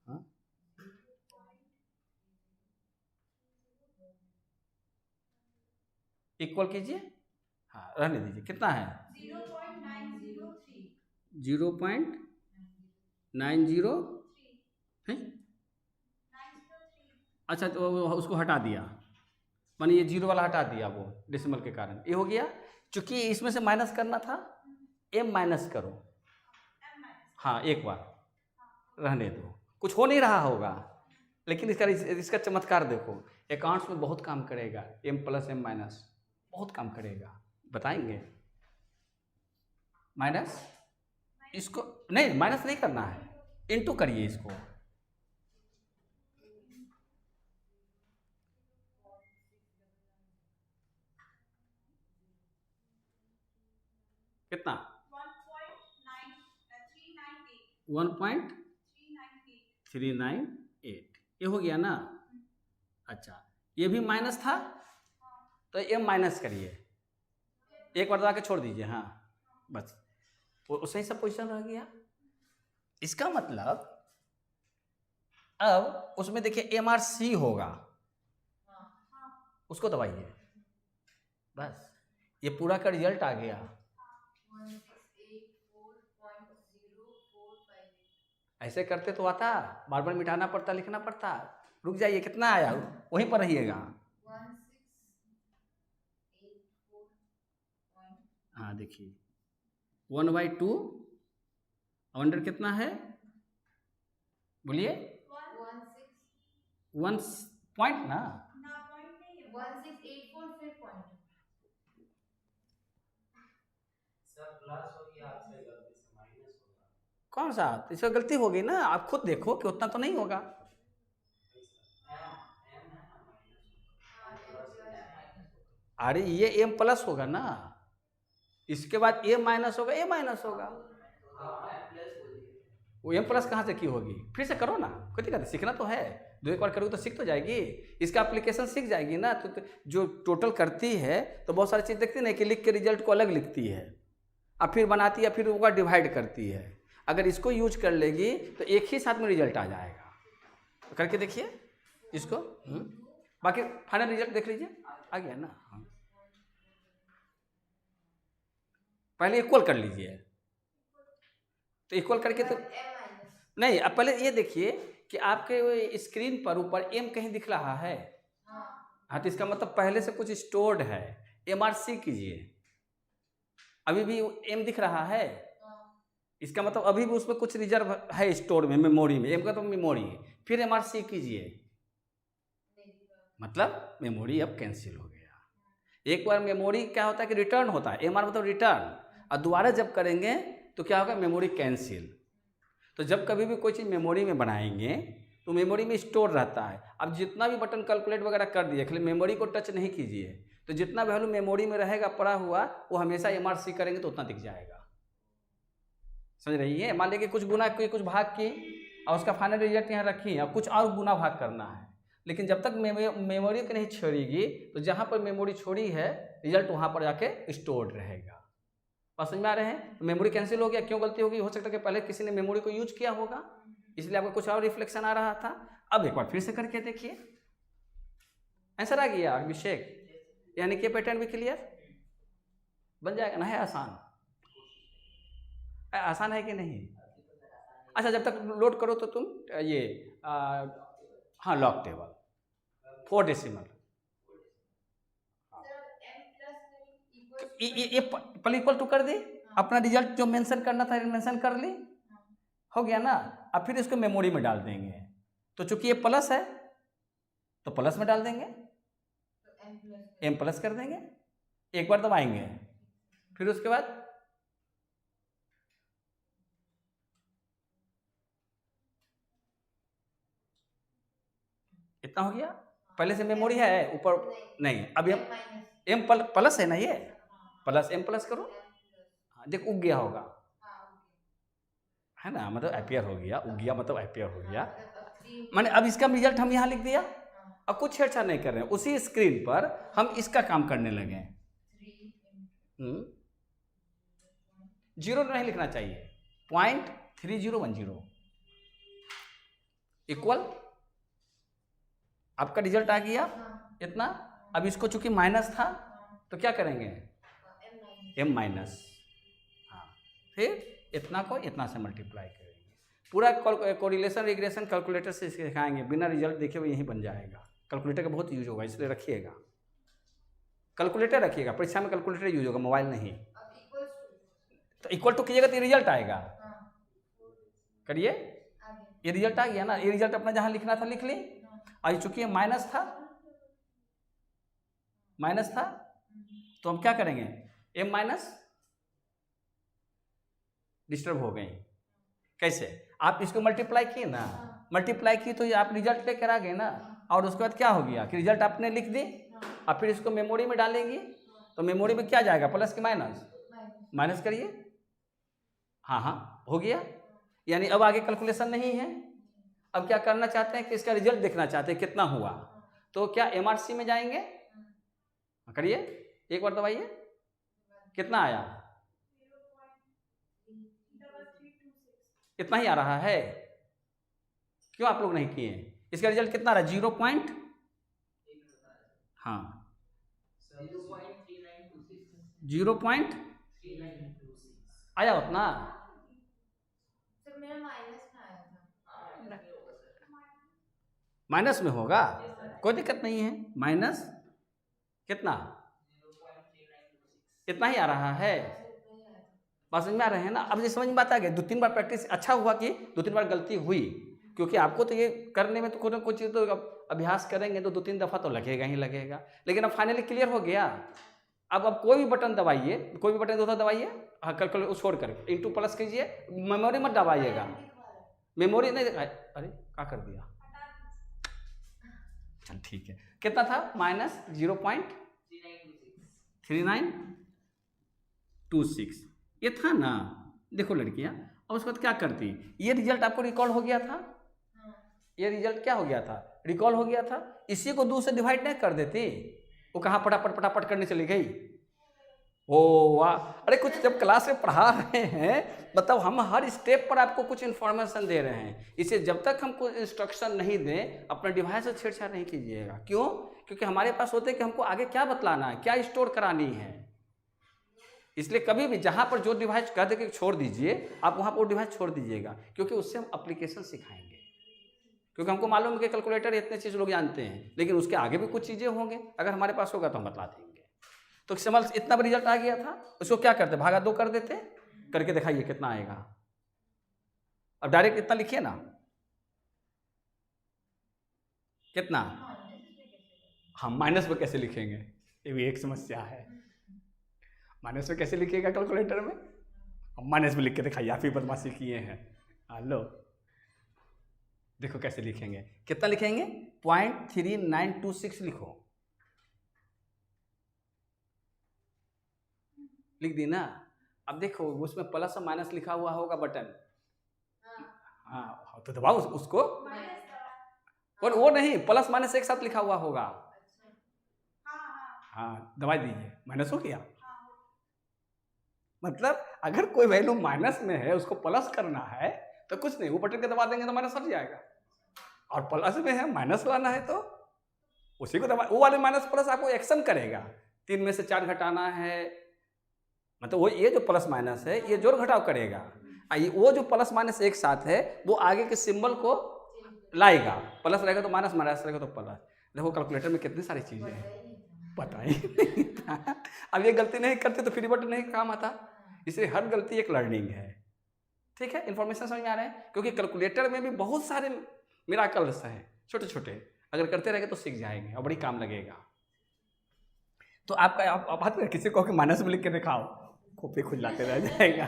[SPEAKER 1] हाँ? इक्वल कीजिए। हाँ रहने दीजिए। कितना है? 0.903 है। अच्छा तो उसको हटा दिया, माने ये 0 वाला हटा दिया, वो डेसिमल के कारण ये हो गया। चूंकि इसमें से माइनस करना था, m माइनस करो। हाँ एक बार रहने दो, कुछ हो नहीं रहा होगा, लेकिन इसका चमत्कार देखो, अकाउंट्स में बहुत काम करेगा। m प्लस m माइनस बहुत काम करेगा, बताएंगे। माइनस इसको नहीं, माइनस नहीं करना है, इनटू करिए इसको। कितना? 1.398 ये हो गया ना। अच्छा, ये भी माइनस था, तो m माइनस करिए, एक बार दबा के छोड़ दीजिए। हाँ बस, वो सही सब पोजीशन रह गया। इसका मतलब अब उसमें देखिए MRC होगा, उसको दबाइए, बस ये पूरा का रिजल्ट आ गया।
[SPEAKER 2] 16840.0458।
[SPEAKER 1] ऐसे करते तो आता, बार बार मिटाना पड़ता, लिखना पड़ता। रुक जाइए, कितना आया वहीं पर रहिएगा।
[SPEAKER 2] 1684.
[SPEAKER 1] हाँ देखिए 1/2 अंडर कितना है, बोलिए। 1 पॉइंट ना,
[SPEAKER 2] 1684 फिर पॉइंट।
[SPEAKER 3] सर प्लस हो गया, आपसे गलती से माइनस होगा।
[SPEAKER 1] कौन सा? इसमें गलती होगी ना, आप खुद देखो कि उतना तो नहीं होगा। अरे ये m प्लस होगा ना, इसके बाद a माइनस होगा, a माइनस होगा। वो m प्लस कहाँ से की होगी? फिर से करो ना, कोई दिक्कत है, सीखना तो है, दो एक बार करोगे तो सीख तो जाएगी, इसका एप्लीकेशन सीख जाएगी ना। तो जो टोटल करती है तो बहुत सारी चीज़ देखती नहीं कि लिख के रिजल्ट को अलग लिखती है, अब फिर बनाती है, फिर उसका डिवाइड करती है। अगर इसको यूज कर लेगी तो एक ही साथ में रिजल्ट आ जाएगा। तो करके देखिए इसको। बाकी फाइनल रिजल्ट देख लीजिए, आ गया ना। पहले इक्वल कर लीजिए, तो इक्वल करके तो नहीं, अब पहले ये देखिए कि आपके स्क्रीन पर ऊपर m कहीं दिख रहा है। हाँ, तो इसका मतलब पहले से कुछ स्टोर्ड है, MRC कीजिए। अभी भी m दिख रहा है, इसका मतलब अभी भी उसमें कुछ रिजर्व है स्टोर में, मेमोरी में। m का तो मेमोरी, फिर MRC कीजिए, मतलब मेमोरी अब कैंसिल हो गया। एक बार मेमोरी क्या होता है कि रिटर्न होता है, MR मतलब रिटर्न, और दोबारा जब करेंगे तो क्या होगा, मेमोरी कैंसिल। तो जब कभी भी कोई चीज़ मेमोरी में बनाएंगे तो मेमोरी में स्टोर रहता है। अब जितना भी बटन कैलकुलेट वगैरह कर दिए, खाली मेमोरी को टच नहीं कीजिए, तो जितना वैल्यू मेमोरी में रहेगा पड़ा हुआ वो हमेशा MRC करेंगे तो उतना दिख जाएगा। समझ रही है? मान लीजिए कुछ गुना की, कुछ भाग की, और उसका फाइनल रिजल्ट यहाँ रखी, और कुछ और गुना भाग करना है, लेकिन जब तक मेमोरी को नहीं छोड़ेगी तो जहाँ पर मेमोरी छोड़ी है रिजल्ट वहाँ पर जाके स्टोर्ड रहेगा। बात समझ में आ रहे हैं? तो मेमोरी कैंसिल हो गया, क्यों गलती होगी? हो सकता है कि पहले किसी ने मेमोरी को यूज किया होगा, इसलिए आपको कुछ और रिफ्लेक्शन आ रहा था। अब एक बार फिर से करके देखिए, आंसर आ गया अभिषेक, यानी कि पैटर्न भी क्लियर बन जाएगा ना। है आसान? आसान है कि नहीं? अच्छा, जब तक लोड करो तो तुम ये हाँ लॉग टेबल 4 डेसिमल ये पहले इक्वल टू कर दे, अपना रिजल्ट जो मेंशन करना था मेंशन कर ली, हो गया ना। अब फिर इसको मेमोरी में डाल देंगे, तो चूंकि ये प्लस है तो प्लस में डाल देंगे, m प्लस कर देंगे, एक बार दबाएंगे, फिर उसके बाद इतना हो गया। पहले से मेमोरी है ऊपर नहीं, अब m प्लस है ना, ये प्लस m प्लस करो, हाँ देख उग गया होगा, है ना, मतलब अपियर हो गया, उग गया मतलब अपियर हो गया। मैंने अब इसका रिजल्ट हम यहाँ लिख दिया, अब कुछ छेड़छाड़ नहीं कर रहे हैं, उसी स्क्रीन पर हम इसका काम करने लगे। 0 नहीं लिखना चाहिए, 0.3010 इक्वल, आपका रिजल्ट आ गया इतना। अब इसको चूंकि माइनस था तो क्या करेंगे, m माइनस, हाँ, फिर इतना को इतना से मल्टीप्लाई करेंगे। पूरा कोरिलेशन रिग्रेशन कैलकुलेटर से सिखाएंगे, बिना रिजल्ट देखे हुए यही बन जाएगा। कैलकुलेटर का बहुत यूज होगा, इसलिए रखिएगा, कैलकुलेटर रखिएगा, परीक्षा में कैलकुलेटर यूज होगा, मोबाइल नहीं। तो इक्वल टू कीजिएगा तो रिजल्ट आएगा, करिए। ये रिजल्ट आ गया ना, ये रिजल्ट अपना जहां लिखना था लिख ली। और चूंकि ये माइनस था तो हम क्या करेंगे, m माइनस डिस्टर्ब हो गई। कैसे, आप इसको मल्टीप्लाई किए ना, मल्टीप्लाई की तो ये आप रिजल्ट लेकर आ गए ना, और उसके बाद क्या हो गया कि रिजल्ट आपने लिख दी और फिर इसको मेमोरी में डालेंगे तो मेमोरी में क्या जाएगा, प्लस कि माइनस, माइनस करिए। हाँ हाँ हो गया, यानी अब आगे कैलकुलेशन नहीं है। अब क्या करना चाहते हैं कि इसका रिजल्ट देखना चाहते हैं कितना हुआ, तो क्या MRC में जाएंगे, करिए एक बार दबाइए, कितना आया, इतना ही आ रहा है, क्यों आप लोग नहीं किए, इसका रिजल्ट कितना आ रहा है, 0. हाँ 0.3926 आया उतना,
[SPEAKER 2] सर मेरा माइनस में आया था।
[SPEAKER 1] माइनस में होगा, कोई दिक्कत नहीं है, माइनस कितना, इतना ही आ रहा है, बात समझ में आ रहे हैं ना। अब ये समझ में बात आ गई, 2-3 बार प्रैक्टिस, अच्छा हुआ कि 2-3 बार गलती हुई, क्योंकि आपको तो ये करने में तो कोई ना कोई चीज़ तो अभ्यास करेंगे तो 2-3 दफ़ा तो लगेगा ही लगेगा, लेकिन अब फाइनली क्लियर हो गया। अब कोई भी बटन दबाइए, कोई भी बटन दबाइए, हाँ कल छोड़ कर इंटू प्लस कीजिए, मेमोरी मत दबाइएगा, मेमोरी नहीं, अरे क्या कर दिया, चल ठीक है, कितना था, माइनस 0.3926 ये था ना। देखो लड़कियां, और उसके बाद क्या करती, ये रिजल्ट आपको रिकॉल हो गया था, ये रिजल्ट क्या हो गया था, रिकॉल हो गया था, इसी को 2 से डिवाइड नहीं कर देती, वो कहाँ फटाफट करने चली गई। ओ वाह, अरे कुछ जब क्लास में पढ़ा रहे हैं, बताओ हम हर स्टेप पर आपको कुछ इन्फॉर्मेशन दे रहे हैं, इसे जब तक हमको इंस्ट्रक्शन नहीं दें अपना डिवाइस से छेड़छाड़ नहीं कीजिएगा। क्यों, क्योंकि हमारे पास होते हैं कि हमको आगे क्या बतलाना है, क्या स्टोर करानी है, इसलिए कभी भी जहाँ पर जो डिवाइस कह दे कि छोड़ दीजिए, आप वहाँ पर वो डिवाइस छोड़ दीजिएगा, क्योंकि उससे हम एप्लीकेशन सिखाएंगे, क्योंकि हमको मालूम है कि कैलकुलेटर इतने चीज़ लोग जानते हैं, लेकिन उसके आगे भी कुछ चीज़ें होंगे, अगर हमारे पास होगा तो हम बता देंगे। तो समझ इतना भी रिजल्ट आ गया था, उसको क्या करते, भागा 2 कर देते, करके दिखाइए कितना आएगा। अब डायरेक्ट इतना लिखिए ना, कितना, हम माइनस में कैसे लिखेंगे, ये भी एक समस्या है, माइनस में कैसे लिखिएगा कैलकुलेटर में, हम माइनस में लिख के दिखाइए, आप ही बदमाशी किए हैं। हेलो देखो कैसे लिखेंगे, कितना लिखेंगे, 0.3926 लिखो, लिख दी ना। अब देखो उसमें प्लस और माइनस लिखा हुआ होगा बटन, हाँ तो दबाओ उसको, और वो नहीं, प्लस माइनस एक साथ लिखा हुआ होगा, हाँ दबा दीजिए, माइनस हो गया, मतलब अगर कोई वैल्यू माइनस में है उसको प्लस करना है तो कुछ नहीं, वो बटन के दबा देंगे तो माइनस हट जाएगा, और प्लस में है माइनस लाना है तो उसी को दबा, वो वाले माइनस प्लस आपको एक्शन करेगा, 3 में से 4 घटाना है, मतलब वो ये जो प्लस माइनस है ये जोड़ घटाव करेगा, वो जो प्लस माइनस एक साथ है वो आगे के सिंबल को लाएगा, प्लस रहेगा तो माइनस, माइनस रहेगा तो प्लस। देखो कैलकुलेटर में कितनी सारी चीज़ें हैं, पता ही नहीं था। अब ये गलती नहीं करते तो फ्री बटन नहीं काम आता, इसलिए हर गलती एक लर्निंग है, ठीक है, इन्फॉर्मेशन समझ में आ रहा है, क्योंकि कैलकुलेटर में भी बहुत सारे मिराकल्स हैं छोटे छोटे, अगर करते रहेंगे तो सीख जाएंगे और बड़ी काम लगेगा। तो आप बात में किसी को कि माइनस में लिख के दिखाओ, खोपड़ी खुजलाते रह जाएगा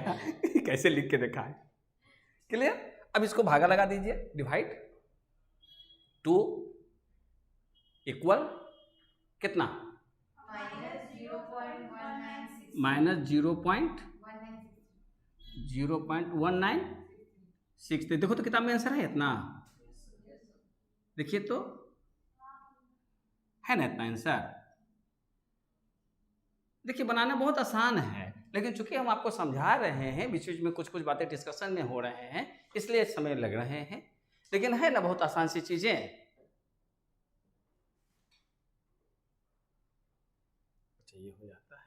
[SPEAKER 1] कैसे लिख के दिखाए, क्लियर। अब इसको भागा लगा दीजिए, डिवाइड 2 इक्वल कितना, माइनस 0.1963। देखो तो किताब में आंसर है इतना, देखिए तो है ना इतना आंसर। देखिए बनाना बहुत आसान है, लेकिन चूंकि हम आपको समझा रहे हैं, बीच बीच में कुछ कुछ बातें डिस्कशन में हो रहे हैं, इसलिए समय लग रहे हैं, लेकिन है ना बहुत आसान सी चीजें। अच्छा ये हो जाता है,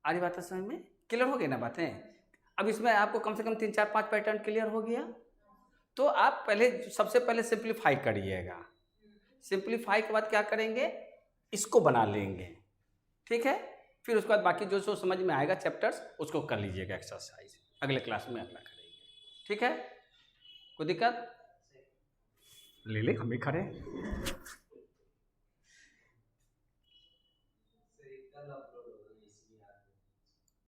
[SPEAKER 1] आ रही बात समझ में, क्लियर हो गई ना बातें। अब इसमें आपको कम से कम 3-4-5 पैटर्न क्लियर हो गया, तो आप पहले सबसे पहले सिंप्लीफाई करिएगा, सिंप्लीफाई के बाद क्या करेंगे, इसको बना लेंगे, ठीक है। फिर उसके बाद बाकी जो जो समझ में आएगा चैप्टर्स उसको कर लीजिएगा एक्सरसाइज, अगले क्लास में अगला करेंगे, ठीक है? कोई दिक्कत? ले ले, हम भी खड़े हैं।
[SPEAKER 3] कल अपलोड होगा।